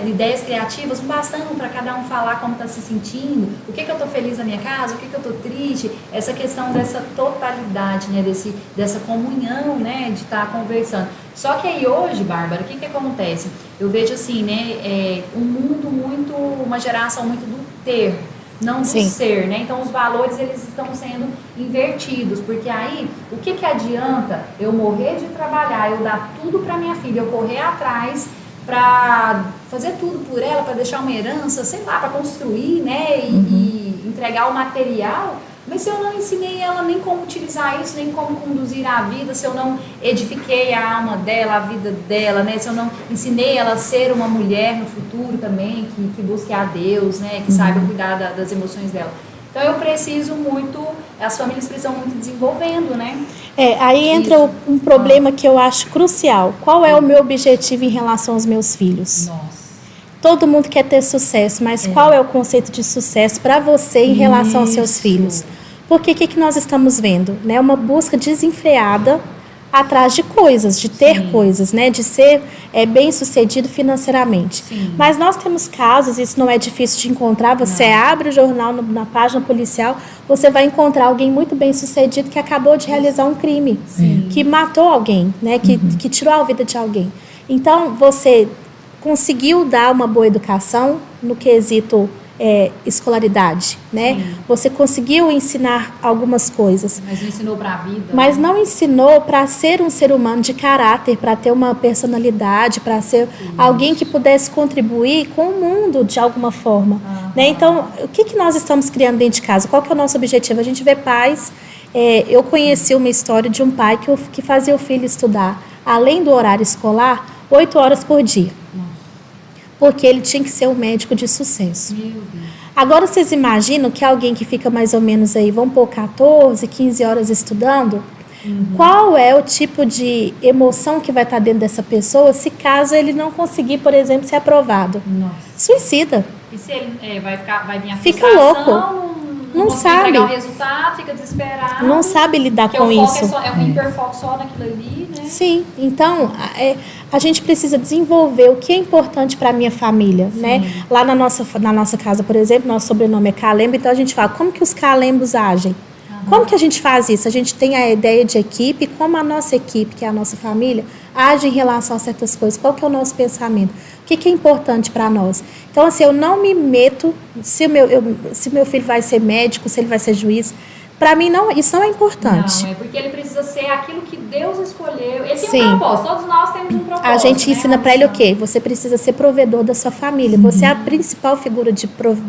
A: ideias criativas, um bastão para cada um falar como está se sentindo, o que eu estou feliz na minha casa, o que eu estou triste, essa questão dessa totalidade, né, dessa comunhão, né, de estar conversando. Só que aí hoje, Bárbara, o que acontece? Eu vejo assim, né, um mundo muito, uma geração muito do ter, não do
B: Sim.
A: ser, né? Então os valores eles estão sendo invertidos, porque aí o que adianta eu morrer de trabalhar, eu dar tudo para minha filha, eu correr atrás para fazer tudo por ela, para deixar uma herança, sei lá, para construir, né? E entregar o material. Mas se eu não ensinei ela nem como utilizar isso, nem como conduzir a vida, se eu não edifiquei a alma dela, a vida dela, né? Se eu não ensinei ela a ser uma mulher no futuro também, que busque a Deus, né? Que saiba cuidar das emoções dela. Então eu preciso muito, as famílias precisam muito desenvolvendo, né?
B: Aí entra um problema que eu acho crucial. Qual é o meu objetivo em relação aos meus filhos?
A: Nossa.
B: Todo mundo quer ter sucesso, mas qual é o conceito de sucesso para você em relação aos seus filhos? Porque o que nós estamos vendo? Né? Uma busca desenfreada atrás de coisas, de ter coisas, né? De ser bem-sucedido financeiramente.
A: Sim.
B: Mas nós temos casos, isso não é difícil de encontrar, você abre o jornal na página policial, você vai encontrar alguém muito bem-sucedido que acabou de realizar um crime, que matou alguém, né? Que tirou a vida de alguém. Então, você conseguiu dar uma boa educação no quesito escolaridade, né? Você conseguiu ensinar algumas coisas.
A: Mas não ensinou para a vida.
B: Mas não ensinou para ser um ser humano de caráter, para ter uma personalidade, para ser alguém que pudesse contribuir com o mundo de alguma forma. Né? Então, o que nós estamos criando dentro de casa? Qual que é o nosso objetivo? A gente vê pais... eu conheci uma história de um pai que fazia o filho estudar, além do horário escolar, 8 horas por dia. Porque ele tinha que ser um médico de sucesso.
A: Meu Deus.
B: Agora, vocês imaginam que alguém que fica mais ou menos aí, vamos pôr 14, 15 horas estudando, qual é o tipo de emoção que vai estar dentro dessa pessoa se caso ele não conseguir, por exemplo, ser aprovado?
A: Nossa.
B: Suicida.
A: E se ele vai vir a
B: Fica
A: frustração,
B: louco. Não
A: consegue
B: sabe.
A: entregar o resultado, fica desesperado.
B: Não sabe lidar
A: porque
B: com
A: o foco
B: isso.
A: é um hiperfoco só naquilo ali, né?
B: Sim, então a gente precisa desenvolver o que é importante para a minha família, né? Lá na nossa casa, por exemplo, nosso sobrenome é Calembo, então a gente fala, como que os calembos agem? Como que a gente faz isso? A gente tem a ideia de equipe, como a nossa equipe, que é a nossa família, age em relação a certas coisas. Qual que é o nosso pensamento? O que é importante para nós? Então, assim, eu não me meto se meu filho vai ser médico, se ele vai ser juiz. Para mim, isso não é importante.
A: Não, é porque ele precisa ser aquilo que Deus escolheu. Ele
B: Sim.
A: tem um propósito, todos nós temos um propósito.
B: A gente
A: né?
B: ensina para ele o quê? Você precisa ser provedor da sua família. Você é a principal figura de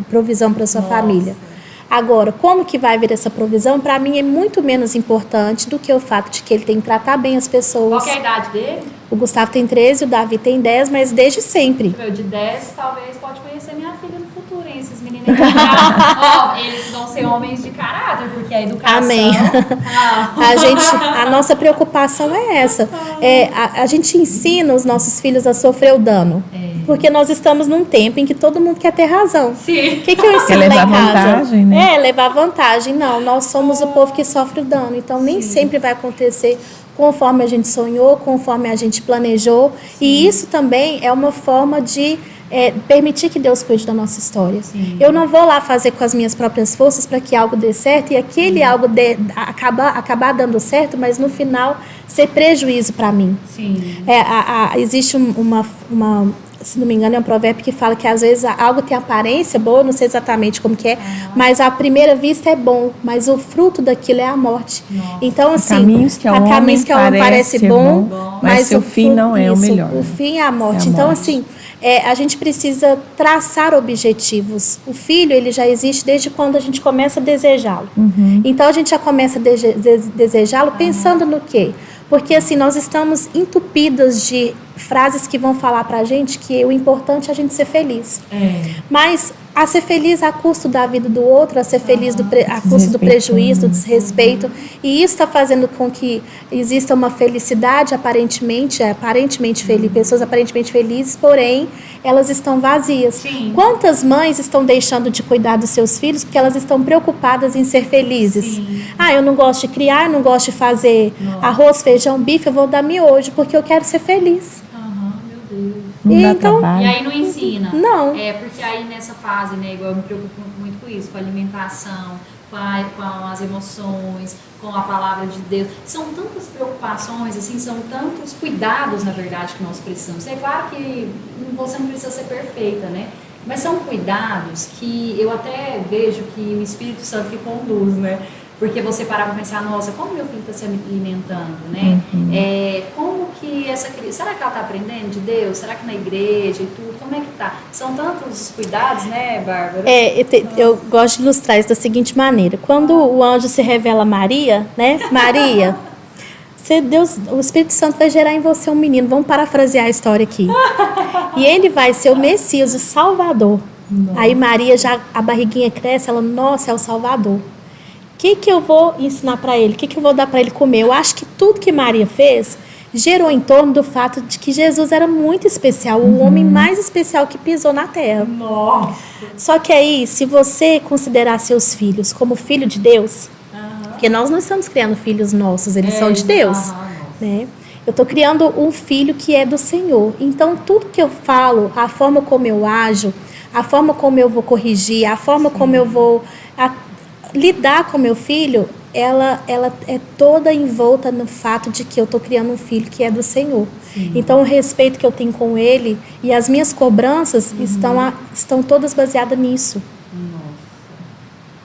B: provisão para sua família. Agora, como que vai vir essa provisão? Para mim é muito menos importante do que o fato de que ele tem que tratar bem as pessoas.
A: Qual que é a idade dele?
B: O Gustavo tem 13, o Davi tem 10, mas desde sempre.
A: Meu, de 10, talvez pode conhecer minha filha no futuro, hein? Esses meninos aqui, eles vão ser homens de caráter, porque a educação...
B: Amém. A nossa preocupação é essa. A gente ensina os nossos filhos a sofrer o dano. Porque nós estamos num tempo em que todo mundo quer ter razão.
A: Sim.
B: O que eu ensino lá em
C: levar
B: casa?
C: vantagem, né?
B: Levar vantagem. Não, nós somos o povo que sofre o dano. Então, nem sempre vai acontecer conforme a gente sonhou, conforme a gente planejou. E isso também é uma forma de permitir que Deus cuide da nossa história.
A: Sim.
B: Eu não vou lá fazer com as minhas próprias forças para que algo dê certo e aquele algo acabar dando certo, mas no final ser prejuízo para mim.
A: Sim.
B: Existe uma, se não me engano, é um provérbio que fala que às vezes algo tem aparência boa, não sei exatamente como que é, mas à primeira vista é bom, mas o fruto daquilo é a morte.
A: Nossa.
B: Então, assim,
C: caminhos que ao homem
B: parece bom,
C: mas seu fim não é o melhor.
B: O fim é a morte.
C: É a
B: Então,
C: morte.
B: assim, a gente precisa traçar objetivos. O filho, ele já existe desde quando a gente começa a desejá-lo. Então, a gente já começa a desejá-lo pensando no quê? Porque, assim, nós estamos entupidas de frases que vão falar pra gente que o importante é a gente ser feliz. Mas a ser feliz a custo da vida do outro, a ser feliz a custo do prejuízo, do desrespeito. E isso está fazendo com que exista uma felicidade aparentemente feliz, pessoas aparentemente felizes, porém elas estão vazias.
A: Sim.
B: Quantas mães estão deixando de cuidar dos seus filhos porque elas estão preocupadas em ser felizes?
A: Sim.
B: Eu não gosto de criar, não gosto de fazer arroz, feijão, bife, eu vou dar miojo porque eu quero ser feliz.
A: Meu Deus.
C: Não dá
B: Então,
C: trabalho.
A: E aí não ensina.
B: Não.
A: Porque aí nessa fase, né, igual eu me preocupo muito com isso, com a alimentação, com as emoções, com a palavra de Deus. São tantas preocupações, assim, são tantos cuidados, na verdade, que nós precisamos. É claro que você não precisa ser perfeita, né? Mas são cuidados que eu até vejo que o Espírito Santo que conduz, né? Porque você parar para pensar, nossa, como meu filho está se alimentando, né? Como que essa criança, será que ela está aprendendo de Deus? Será que na igreja e tudo? Como é que tá? São tantos os cuidados, né, Bárbara?
B: Eu gosto de ilustrar isso da seguinte maneira. Quando o anjo se revela a Maria, né? Maria, o Espírito Santo vai gerar em você um menino. Vamos parafrasear a história aqui. E ele vai ser o Messias, o Salvador. Nossa. Aí Maria, a barriguinha cresce, ela, nossa, é o Salvador. O que eu vou ensinar para ele? O que eu vou dar para ele comer? Eu acho que tudo que Maria fez gerou em torno do fato de que Jesus era muito especial, o homem mais especial que pisou na terra.
A: Nossa.
B: Só que aí, se você considerar seus filhos como filho de Deus, porque nós não estamos criando filhos nossos, eles são de Deus, né? Eu estou criando um filho que é do Senhor. Então, tudo que eu falo, a forma como eu ajo, a forma como eu vou corrigir, a forma como eu vou lidar com meu filho, ela é toda envolta no fato de que eu estou criando um filho que é do Senhor. Sim. Então, o respeito que eu tenho com ele e as minhas cobranças estão todas baseadas nisso.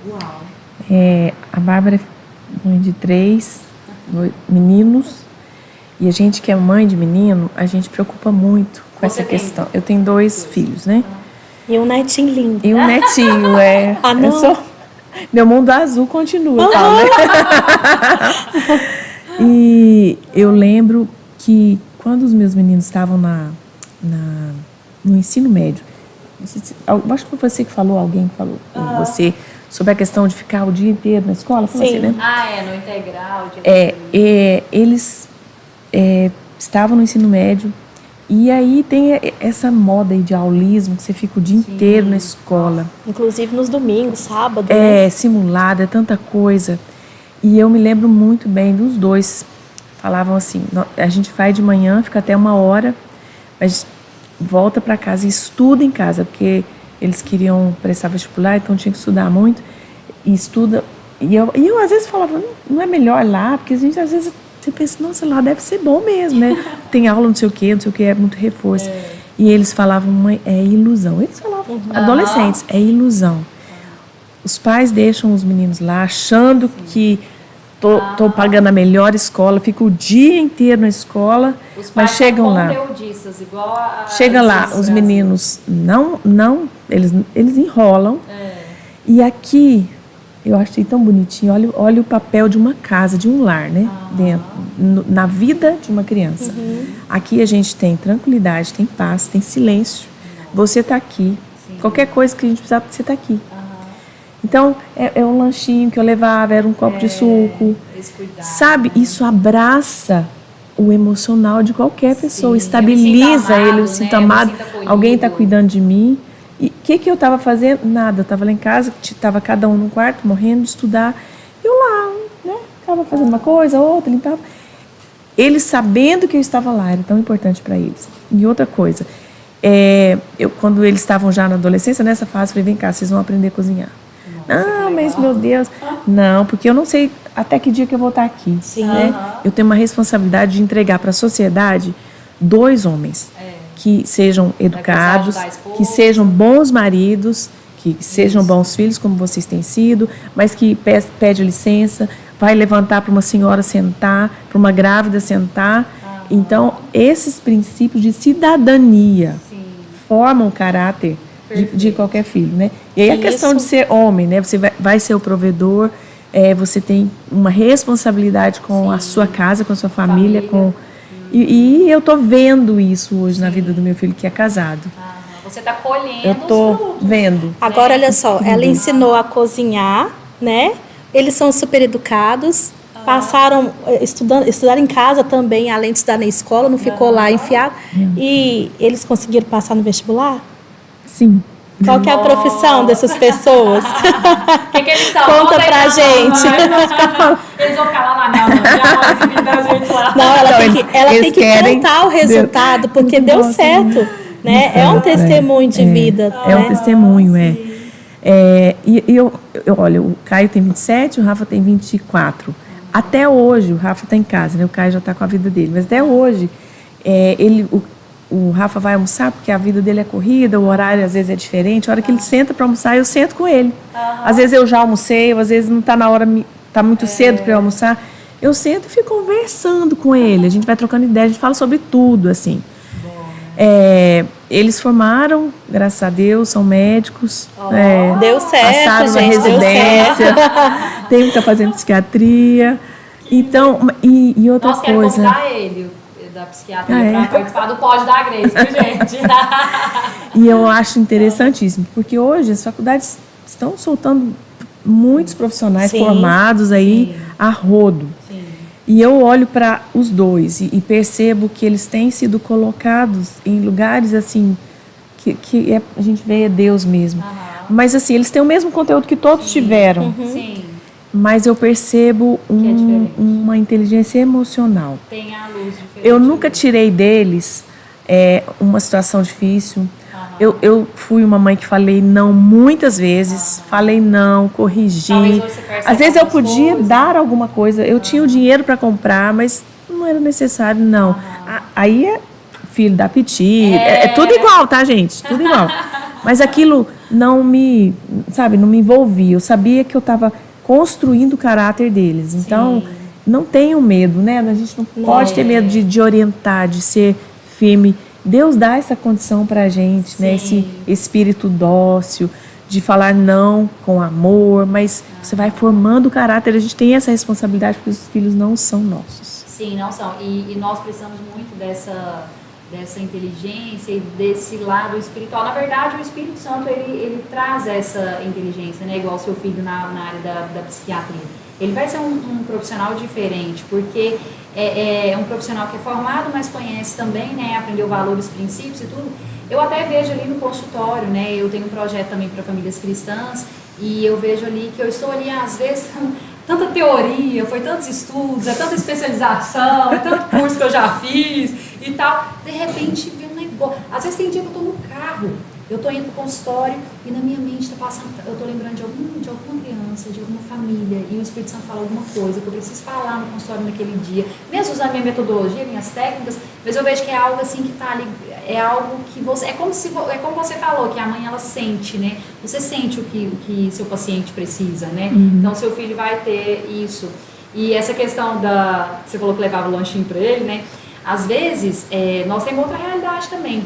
A: Nossa. Uau.
C: A Bárbara é mãe de 3 meninos. E a gente que é mãe de menino, a gente preocupa muito com essa questão. Eu tenho 2 filhos, né?
B: E um netinho lindo.
C: E um netinho, não. Meu mundo azul continua, tá, né? E eu lembro que quando os meus meninos estavam no ensino médio, acho que foi você que falou, alguém que falou com você, sobre a questão de ficar o dia inteiro na escola, foi você, né?
A: No integral.
C: Eles estavam no ensino médio, e aí tem essa moda aí de aulismo, que você fica o dia inteiro na escola.
B: Inclusive nos domingos, sábado.
C: Simulado, é tanta coisa. E eu me lembro muito bem dos 2. Falavam assim, a gente vai de manhã, fica até 1h, mas volta para casa e estuda em casa, porque eles queriam prestar vestibular, então tinha que estudar muito. E estuda. E eu às vezes falava, não é melhor lá, porque a gente às vezes... Você pensa, nossa, lá deve ser bom mesmo, né? Tem aula, não sei o que, é muito reforço. E eles falavam, mãe, é ilusão. Eles falavam, adolescentes, é ilusão. Os pais deixam os meninos lá, achando que tô pagando a melhor escola, fico o dia inteiro na escola, mas chegam lá. Chega lá, os meninos eles enrolam. E aqui... Eu achei tão bonitinho. Olha o papel de uma casa, de um lar, né? Na vida de uma criança. Aqui a gente tem tranquilidade, tem paz, tem silêncio. Você está aqui. Qualquer coisa que a gente precisar, você está aqui. Então, é um lanchinho que eu levava, era um copo de suco. Sabe? Isso abraça o emocional de qualquer pessoa. Estabiliza ele, se sinta amado. Alguém está cuidando de mim. E o que eu estava fazendo? Nada, eu estava lá em casa, estava cada um no quarto, morrendo de estudar. Eu lá, né? Estava fazendo uma coisa, outra, limpava. Eles sabendo que eu estava lá, era tão importante para eles. E outra coisa, quando eles estavam já na adolescência, nessa fase, eu falei, vem cá, vocês vão aprender a cozinhar. Não, mas meu Deus. Não, porque eu não sei até que dia que eu vou estar aqui.
B: Sim.
C: Né? Eu tenho uma responsabilidade de entregar para a sociedade 2 homens. Que sejam educados, que sejam bons maridos, que sejam bons filhos, como vocês têm sido, mas que pede licença, vai levantar para uma senhora sentar, para uma grávida sentar. Então, esses princípios de cidadania formam o caráter de qualquer filho, né? E aí a questão de ser homem, né? Você vai ser o provedor, você tem uma responsabilidade com a sua casa, com a sua família. E eu tô vendo isso hoje na vida do meu filho que é casado.
A: Você tá colhendo
C: eu tô vendo.
B: Agora, olha só, ela ensinou a cozinhar, né? Eles são super educados, passaram, estudaram em casa também, além de estudar na escola, não ficou lá enfiado. E eles conseguiram passar no vestibular?
C: Sim.
B: Qual que é a profissão dessas pessoas?
A: O que eles são?
B: Conta pra gente.
A: Eles vão ficar lá na gente lá.
B: Não, ela tem que contar o resultado, porque deu certo. Né? É um testemunho de vida.
C: É um testemunho, olha, o Caio tem 27, o Rafa tem 24. Até hoje, o Rafa está em casa, né? O Caio já está com a vida dele. Mas até hoje, o Rafa vai almoçar, porque a vida dele é corrida, o horário às vezes é diferente. A hora que ele senta para almoçar, eu sento com ele. Às vezes eu já almocei, às vezes não está na hora, está muito cedo para eu almoçar. Eu sento e fico conversando com ele. A gente vai trocando ideia, a gente fala sobre tudo, assim. Eles formaram, graças a Deus, são médicos.
B: Deu certo,
C: passaram na residência. Tem que estar fazendo psiquiatria. Então, e outra
A: Nós
C: coisa.
A: Nós queremos convidar ele, da psiquiatria, para participar do Pod da Grace, viu, gente?
C: E eu acho interessantíssimo, porque hoje as faculdades estão soltando muitos profissionais formados aí a rodo. Sim. E eu olho para os dois e percebo que eles têm sido colocados em lugares assim que a gente vê é Deus mesmo. Mas assim, eles têm o mesmo conteúdo que todos tiveram.
A: Sim.
C: Mas eu percebo uma inteligência emocional.
A: Tem a luz diferente.
C: Eu nunca tirei deles uma situação difícil. Eu fui uma mãe que falei não muitas vezes. Falei não, corrigi. Às vezes eu podia dar alguma coisa. Eu tinha o dinheiro para comprar, mas não era necessário, não. Aí é filho da piti. É tudo igual, tá, gente? Tudo igual. Mas aquilo não me envolvia. Eu sabia que eu estava construindo o caráter deles. Então, não tenham medo, né? A gente não pode ter medo de orientar, de ser firme. Deus dá essa condição pra gente, né? Esse espírito dócil, de falar não com amor, mas você vai formando o caráter. A gente tem essa responsabilidade porque os filhos não são nossos.
A: Sim, não são. E nós precisamos muito dessa inteligência e desse lado espiritual. Na verdade, o Espírito Santo, ele traz essa inteligência, né? Igual o seu filho na área da psiquiatria. Ele vai ser um profissional diferente, porque é um profissional que é formado, mas conhece também, né? Aprendeu valores, princípios e tudo. Eu até vejo ali no consultório, né? Eu tenho um projeto também para famílias cristãs, e eu vejo ali que eu estou ali, às vezes, tanta teoria, foi tantos estudos, é tanta especialização, é tanto curso que eu já fiz e tal. De repente, vem um negócio. Às vezes tem dia que eu estou no carro, eu estou indo para o consultório e na minha mente está passando, eu estou lembrando de alguma criança, de alguma família, e o Espírito Santo fala alguma coisa que eu preciso falar no consultório naquele dia, mesmo usando minha metodologia, minhas técnicas, mas eu vejo que é algo assim que está ali, é algo que você, é como você falou, que a mãe ela sente, né? Você sente o que seu paciente precisa, né? Então seu filho vai ter isso. E essa questão você falou que levava o lanchinho para ele, né? Às vezes, nós temos outra realidade também.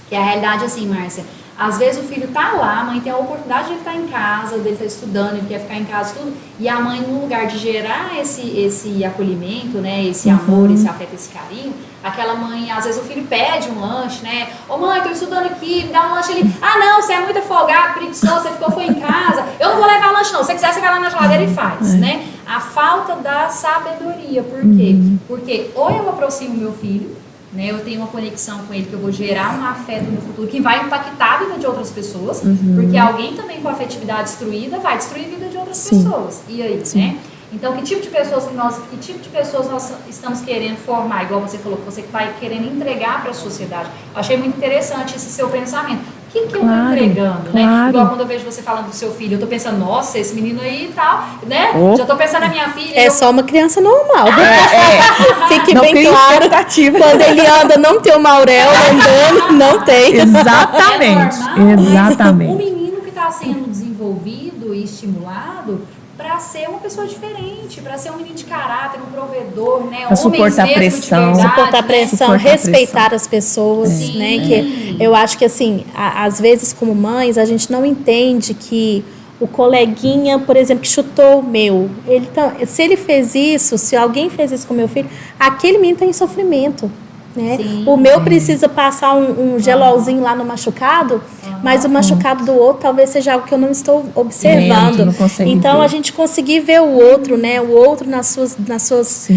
A: Que é a realidade assim, Márcia, às vezes o filho tá lá, a mãe tem a oportunidade de ele estar em casa, dele estar estudando, ele quer ficar em casa, tudo, e a mãe, no lugar de gerar esse acolhimento, né, esse amor, esse afeto, esse carinho, aquela mãe, às vezes o filho pede um lanche, né, ô mãe, tô estudando aqui, me dá um lanche ali, ah não, você é muito afogado, preguiçoso, você foi em casa, eu não vou levar lanche não, se você quiser você vai lá na geladeira e faz, né, a falta da sabedoria, por quê? Porque ou eu aproximo meu filho, né, eu tenho uma conexão com ele que eu vou gerar um afeto no futuro que vai impactar a vida de outras pessoas, porque alguém também com afetividade destruída vai destruir a vida de outras pessoas. E aí, né? Então, que tipo de pessoas nós estamos querendo formar? Igual você falou, que você vai querendo entregar para a sociedade. Eu achei muito interessante esse seu pensamento. O que eu estou entregando, né? Igual quando eu vejo você falando do seu filho, eu estou pensando, nossa, esse menino aí e tal, né? Já estou pensando na minha filha.
B: Só uma criança normal. Fique
C: não
B: bem claro. Quando ele anda, não tem o Maurel andando, não tem.
C: Exatamente. Exatamente.
A: O menino que está sendo desenvolvido e estimulado para ser uma pessoa diferente, para ser um menino de caráter, um provedor, né?
C: Para suportar pressão.
B: Suportar pressão, respeitar as pessoas, né? Que eu acho que, assim, às vezes, como mães, a gente não entende que o coleguinha, por exemplo, que chutou o meu, se ele fez isso, se alguém fez isso com o meu filho, aquele menino está em sofrimento. Né? O meu precisa passar um gelolzinho lá no machucado, mas o machucado do outro talvez seja algo que eu não estou observando. Então, a gente conseguir ver o outro, né? O outro nas suas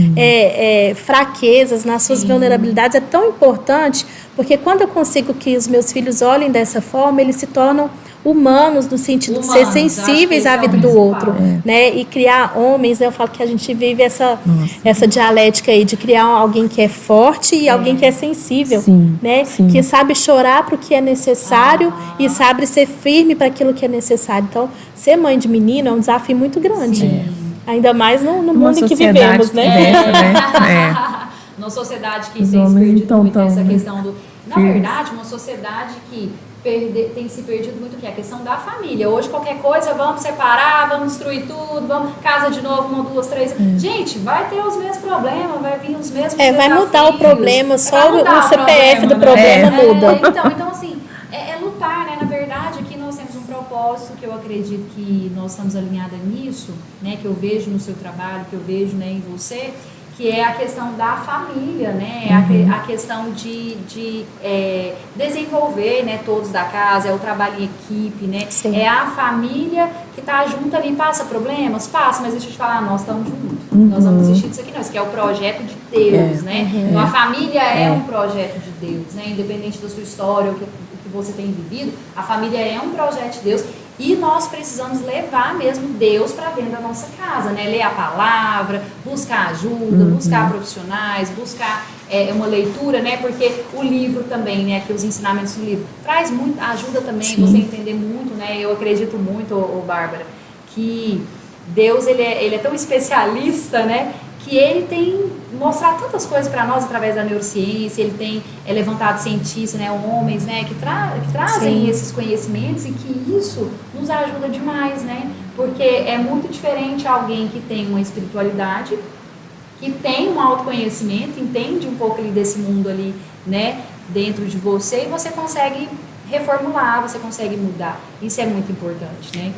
B: fraquezas, nas suas vulnerabilidades é tão importante, porque quando eu consigo que os meus filhos olhem dessa forma, eles se tornam humanos no sentido de ser sensíveis à vida do outro, né? E criar homens, né? Eu falo que a gente vive essa dialética aí de criar alguém que é forte e alguém que é sensível, né? Que sabe chorar para o que é necessário e sabe ser firme para aquilo que é necessário. Então, ser mãe de menino é um desafio muito grande. Ainda mais no mundo em que vivemos, né?
A: Numa sociedade que tem se perdido muito essa questão do... Na verdade, uma sociedade que tem se perdido muito, que é a questão da família. Hoje, qualquer coisa, vamos separar, vamos destruir tudo, vamos casa de novo, 1, 2, 3. Gente, vai ter os mesmos problemas, vai vir os mesmos desafios.
B: Vai mudar o problema, só o CPF do problema muda.
A: Então assim, é lutar, né? Na verdade, aqui nós temos um propósito que eu acredito que nós estamos alinhadas nisso, né? Que eu vejo no seu trabalho, que eu vejo, né, em você, que é a questão da família, né? A questão de desenvolver, né, todos da casa, é o trabalho em equipe, né?
B: Sim.
A: É a família que tá junto ali, passa problemas, passa, mas deixa eu te falar, nós estamos juntos. Nós vamos desistir disso aqui não, isso aqui é o projeto de Deus, né? Então a família é um projeto de Deus, né? Independente da sua história, o que você tem vivido, a família é um projeto de Deus. E nós precisamos levar mesmo Deus para dentro da nossa casa, né? Ler a palavra, buscar ajuda, buscar profissionais, buscar uma leitura, né? Porque o livro também, né? Que os ensinamentos do livro traz muito, ajuda também você entender muito, né? Eu acredito muito, Bárbara, que Deus ele é tão especialista, né? Que ele tem mostrado tantas coisas para nós através da neurociência, ele tem levantado cientistas, né, homens, né, que trazem esses conhecimentos e que isso nos ajuda demais, né, porque é muito diferente alguém que tem uma espiritualidade, que tem um autoconhecimento, entende um pouco ali desse mundo ali, né, dentro de você, e você consegue reformular, você consegue mudar. Isso é muito importante, né?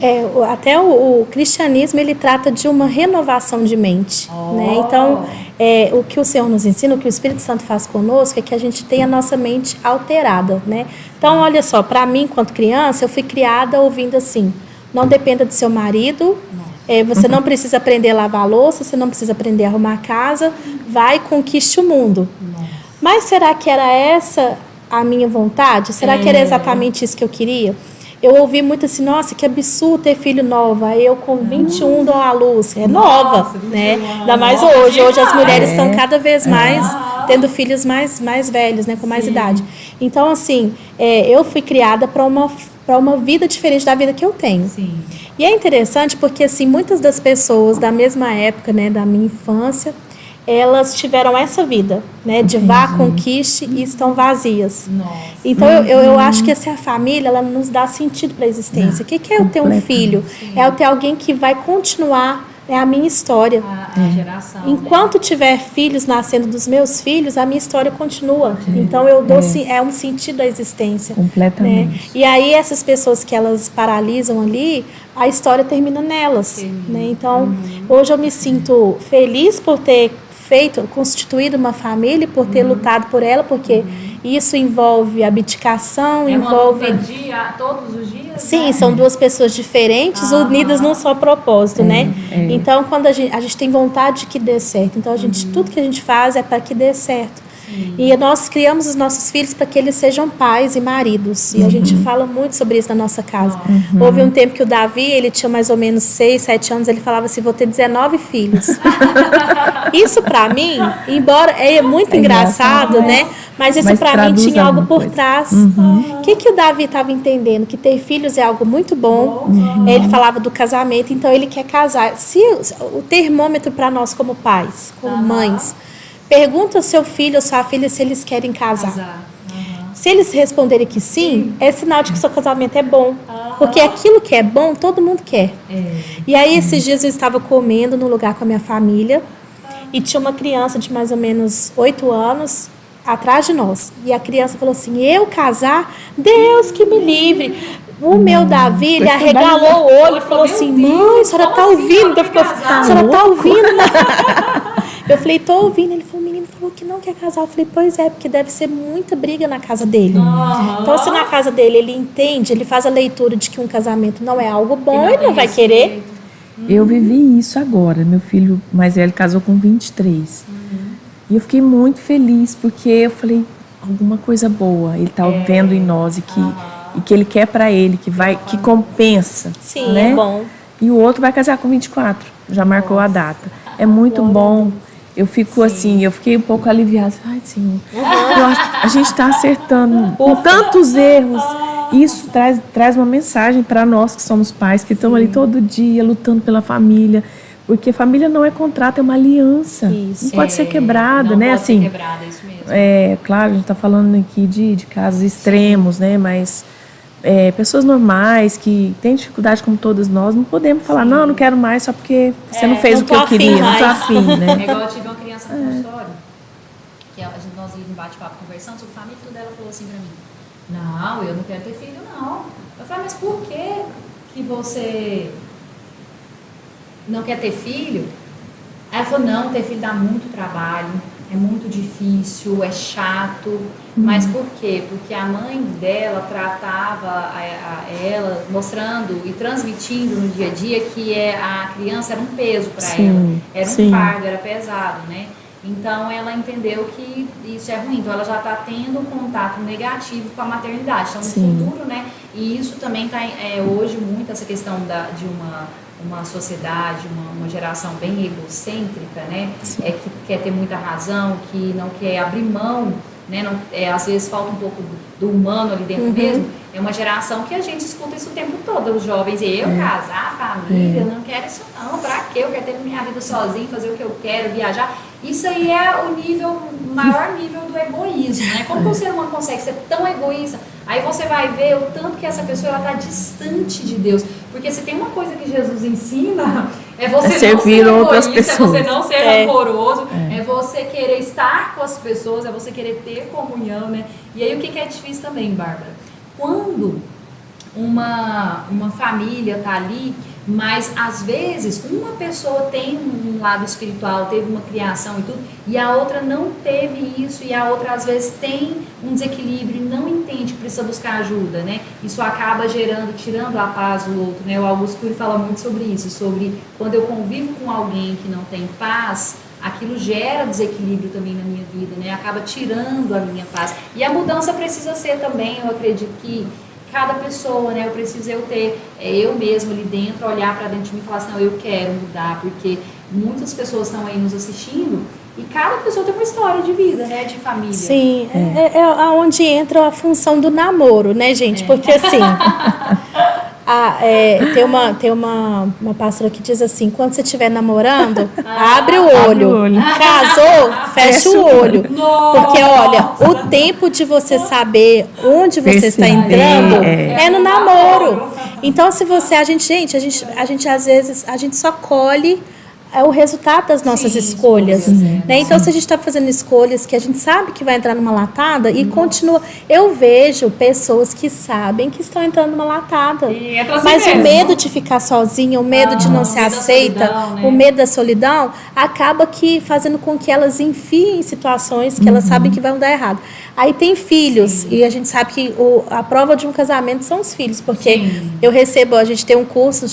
B: Até o cristianismo, ele trata de uma renovação de mente, né? Então, o que o Senhor nos ensina, o que o Espírito Santo faz conosco, é que a gente tenha a nossa mente alterada, né? Então, olha só, para mim, enquanto criança, eu fui criada ouvindo assim, não dependa do seu marido, você não precisa aprender a lavar a louça, você não precisa aprender a arrumar a casa, vai, conquiste o mundo. Mas será que era essa a minha vontade? Será que era exatamente isso que eu queria? Eu ouvi muito assim, nossa, que absurdo ter filho nova. Aí eu com 21 dou à luz. É nova, né? Ainda mais hoje. Hoje as mulheres estão cada vez mais tendo filhos mais velhos, né? Com mais idade. Então, assim, eu fui criada para uma vida diferente da vida que eu tenho.
A: Sim.
B: E é interessante porque, assim, muitas das pessoas da mesma época, né, da minha infância, elas tiveram essa vida, né, de vá, conquiste e estão vazias.
A: Nossa.
B: Então eu acho que essa família, ela nos dá sentido para a existência. O que é eu ter um filho? É eu ter alguém que vai continuar a minha história.
A: A geração.
B: Enquanto tiver filhos nascendo dos meus filhos, a minha história continua. Então eu dou um sentido à existência.
C: Completamente.
B: Né? E aí essas pessoas que elas paralisam ali, a história termina nelas. Né? Então hoje eu me sinto feliz por ter constituído uma família, por ter lutado por ela, porque isso envolve abdicação, envolve...
A: Uma dia, todos os dias?
B: Sim,
A: né?
B: São duas pessoas diferentes, unidas num só propósito, né? Então, quando a gente tem vontade de que dê certo, então tudo que a gente faz é para que dê certo. E nós criamos os nossos filhos para que eles sejam pais e maridos. E a gente fala muito sobre isso na nossa casa. Houve um tempo que o Davi, ele tinha mais ou menos 6, 7 anos, ele falava assim, vou ter 19 filhos. Isso para mim, embora é muito engraçado, né? Mas isso para mim tinha algo por trás. O que o Davi estava entendendo? Que ter filhos é algo muito bom. Ele falava do casamento, então ele quer casar. Se o termômetro para nós como pais, como mães, pergunta ao seu filho ou sua filha se eles querem casar. Se eles responderem que sim, é sinal de que seu casamento é bom. Porque aquilo que é bom, todo mundo quer. E aí, esses dias eu estava comendo num lugar com a minha família e tinha uma criança de mais ou menos 8 anos atrás de nós. E a criança falou assim, eu casar? Deus que me livre. O meu Davi, ele arregalou o olho e falou assim, mãe, a senhora está ouvindo? A senhora está ouvindo? Eu falei, tô ouvindo. Ele falou, o menino falou que não quer casar. Eu falei, pois é, porque deve ser muita briga na casa dele. Então, se na casa dele ele entende, ele faz a leitura de que um casamento não é algo bom, ele não vai querer.
C: Eu vivi isso agora. Meu filho mais velho casou com 23. E eu fiquei muito feliz, porque eu falei, alguma coisa boa ele tá vendo em nós e que ele quer para ele, que compensa.
B: Sim,
C: né?
B: é bom.
C: E o outro vai casar com 24, já marcou a data. É muito bom. Eu fico assim, eu fiquei um pouco aliviada. Ai, Senhor, a gente está acertando com tantos erros. Isso traz uma mensagem para nós que somos pais, que estamos ali todo dia lutando pela família. Porque família não é contrato, é uma aliança.
B: Isso.
C: Não pode ser quebrada,
A: não
C: né?
A: pode
C: Assim,
A: ser quebrada, é isso mesmo.
C: claro, a gente está falando aqui de casos extremos, né? Mas pessoas normais que têm dificuldade como todas nós, não podemos falar, não quero mais só porque você não fez
B: não
C: o que eu
B: tô afim
C: queria, não tô
B: mais.
C: afim, né?
A: É igual eu tive uma criança no consultório, que nós íamos em bate-papo conversando sobre família, e tudo, ela falou assim pra mim, não, eu não quero ter filho, não. Eu falei, mas por que você não quer ter filho? Aí ela falou, não, ter filho dá muito trabalho, é muito difícil, é chato. Mas por quê? Porque a mãe dela tratava ela, mostrando e transmitindo no dia a dia que a criança era um peso para ela, era um fardo, era pesado, né? Então ela entendeu que isso é ruim, então ela já está tendo um contato negativo com a maternidade. Então no futuro, né? E isso também está hoje muito essa questão de uma sociedade, uma geração bem egocêntrica, né? Que quer ter muita razão, que não quer abrir mão, né? Não, às vezes falta um pouco do humano ali dentro mesmo. É uma geração que a gente escuta isso o tempo todo, os jovens, casar, família, não quero isso não, pra quê? Eu quero ter minha vida sozinho, fazer o que eu quero, viajar. Isso aí é o maior nível do egoísmo, né? Como que o ser humano consegue ser tão egoísta? Aí você vai ver o tanto que essa pessoa está distante de Deus. Porque se tem uma coisa que Jesus ensina, é você não
C: servir
A: ser
C: outras
A: egoísta,
C: pessoas.
A: é você não ser rancoroso, é você querer estar com as pessoas, é você querer ter comunhão, né? E aí o que é difícil também, Bárbara? Quando uma família está ali, mas às vezes uma pessoa tem um lado espiritual, teve uma criação e tudo, e a outra não teve isso, e a outra às vezes tem um desequilíbrio e não entende que precisa buscar ajuda, né? Isso acaba tirando a paz do outro, né? O Augusto Cury fala muito sobre isso, sobre quando eu convivo com alguém que não tem paz, aquilo gera desequilíbrio também na minha vida, né? Acaba tirando a minha paz. E a mudança precisa ser também, eu acredito que cada pessoa, né? Eu preciso ter eu mesmo ali dentro, olhar para dentro de mim e falar assim, não, eu quero mudar, porque muitas pessoas estão aí nos assistindo e cada pessoa tem uma história de vida, né? De família.
B: Sim, é onde entra a função do namoro, né, gente? Porque assim, tem uma pastora que diz assim, quando você estiver namorando, abre o olho. Casou, fecha o olho. Porque, olha, o tempo de você saber onde você está entrando é no namoro. Então, se você, a gente às vezes, a gente só colhe o resultado das nossas escolhas, né? Então, se a gente está fazendo escolhas que a gente sabe que vai entrar numa latada e continua... Eu vejo pessoas que sabem que estão entrando numa latada, mas o medo de ficar sozinha, o medo de não ser aceita, solidão, né? O medo da solidão, acaba que fazendo com que elas enfiem em situações que elas sabem que vão dar errado. Aí tem filhos, e a gente sabe que a prova de um casamento são os filhos, porque a gente tem um curso,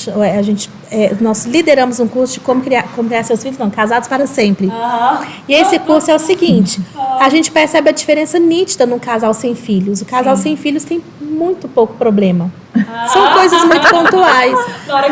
B: nós lideramos um curso de como criar seus filhos, casados para sempre. E esse curso é o seguinte, a gente percebe a diferença nítida num casal sem filhos. O casal sem filhos tem muito pouco problema. São coisas muito pontuais.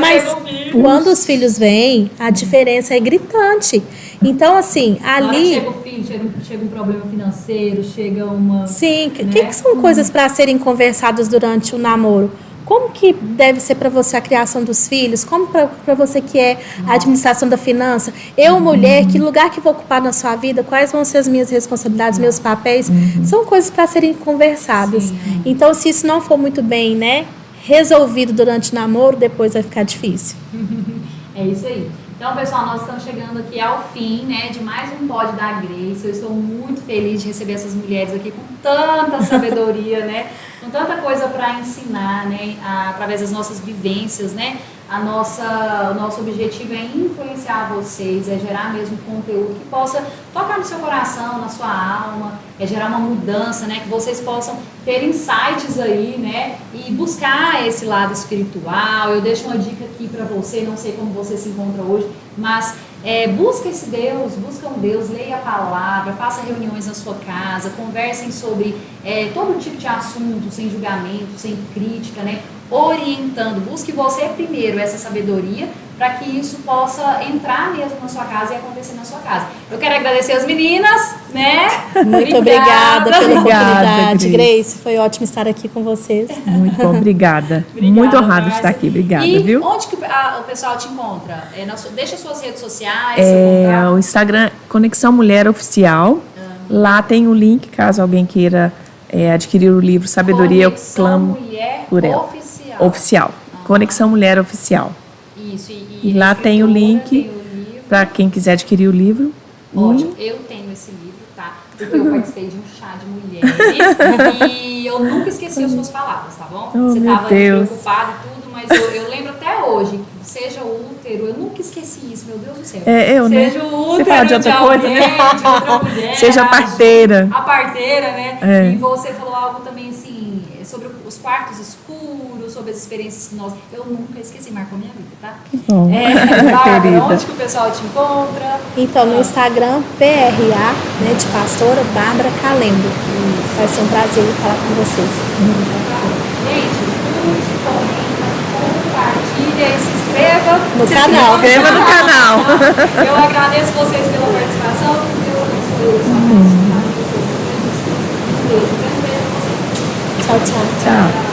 B: Mas quando os filhos vêm, a diferença é gritante. Então, assim, ali...
A: Chega o filho, chega um problema financeiro, chega uma...
B: Sim, o que são coisas para serem conversadas durante o namoro? Como que deve ser para você a criação dos filhos? Como para você que é a administração da finança? Eu, mulher, que lugar que vou ocupar na sua vida? Quais vão ser as minhas responsabilidades, meus papéis? São coisas para serem conversadas. Então, se isso não for muito bem, né, resolvido durante o namoro, depois vai ficar difícil.
A: É isso aí. Então, pessoal, nós estamos chegando aqui ao fim, né, de mais um Pod da Grace. Eu estou muito feliz de receber essas mulheres aqui com tanta sabedoria, né, com tanta coisa para ensinar, né, através das nossas vivências, né. O nosso objetivo é influenciar vocês, é gerar mesmo conteúdo que possa tocar no seu coração, na sua alma, é gerar uma mudança, né, que vocês possam ter insights aí, né, e buscar esse lado espiritual. Eu deixo uma dica aqui para você, não sei como você se encontra hoje, mas busca esse Deus, busca um Deus, leia a palavra, faça reuniões na sua casa, conversem sobre todo tipo de assunto, sem julgamento, sem crítica, né, orientando, busque você primeiro essa sabedoria para que isso possa entrar mesmo na sua casa e acontecer na sua casa. Eu quero agradecer as meninas, né?
B: Muito obrigada pela
C: Obrigada,
B: oportunidade,
C: Grace.
B: Grace. Foi ótimo estar aqui com vocês.
C: Muito bom, obrigada.
A: Obrigada,
C: Muito honrada de
A: Márcia.
C: estar aqui, obrigada,
A: e
C: viu?
A: onde que o pessoal te encontra? Deixa suas redes sociais, seu
C: É,
A: contato.
C: o Instagram Conexão Mulher Oficial. Lá tem o link, caso alguém queira adquirir o livro Sabedoria, eu
A: Conexão
C: clamo
A: Mulher
C: por ela.
A: Oficial.
C: Oficial. Conexão Mulher Oficial.
A: Isso,
C: E lá tem o link
A: tem o livro.
C: para quem quiser adquirir o livro.
A: Ótimo, eu tenho esse livro, tá? Porque eu participei de um chá de mulheres e eu nunca esqueci as suas palavras, tá bom?
C: Oh,
A: Você
C: meu
A: estava
C: Deus.
A: preocupado e tudo, mas eu lembro até hoje, seja o útero, eu nunca esqueci isso, meu Deus do céu.
C: Eu, né?
A: Seja o
C: Você
A: útero
C: fala de outra coisa,
A: alguém,
C: né?
A: de outra mulher.
C: Seja a parteira.
A: A parteira, né?
C: É.
A: E você falou algo também assim, sobre os quartos escuros, sobre as experiências que eu nunca esqueci, marcou minha vida, tá?
C: Bom,
A: Bárbara,
C: querida.
A: onde que o pessoal te encontra?
B: Então, no Instagram, PRA, né, de pastora Bárbara Calendo. Vai ser um prazer falar com vocês.
A: Gente, curte, comenta, compartilha e se inscreva
B: No canal.
C: Se inscreva no canal.
A: Eu agradeço vocês pela participação. Deus abençoe os amigos. Um beijo.
B: Tchau, tchau.
C: Tchau.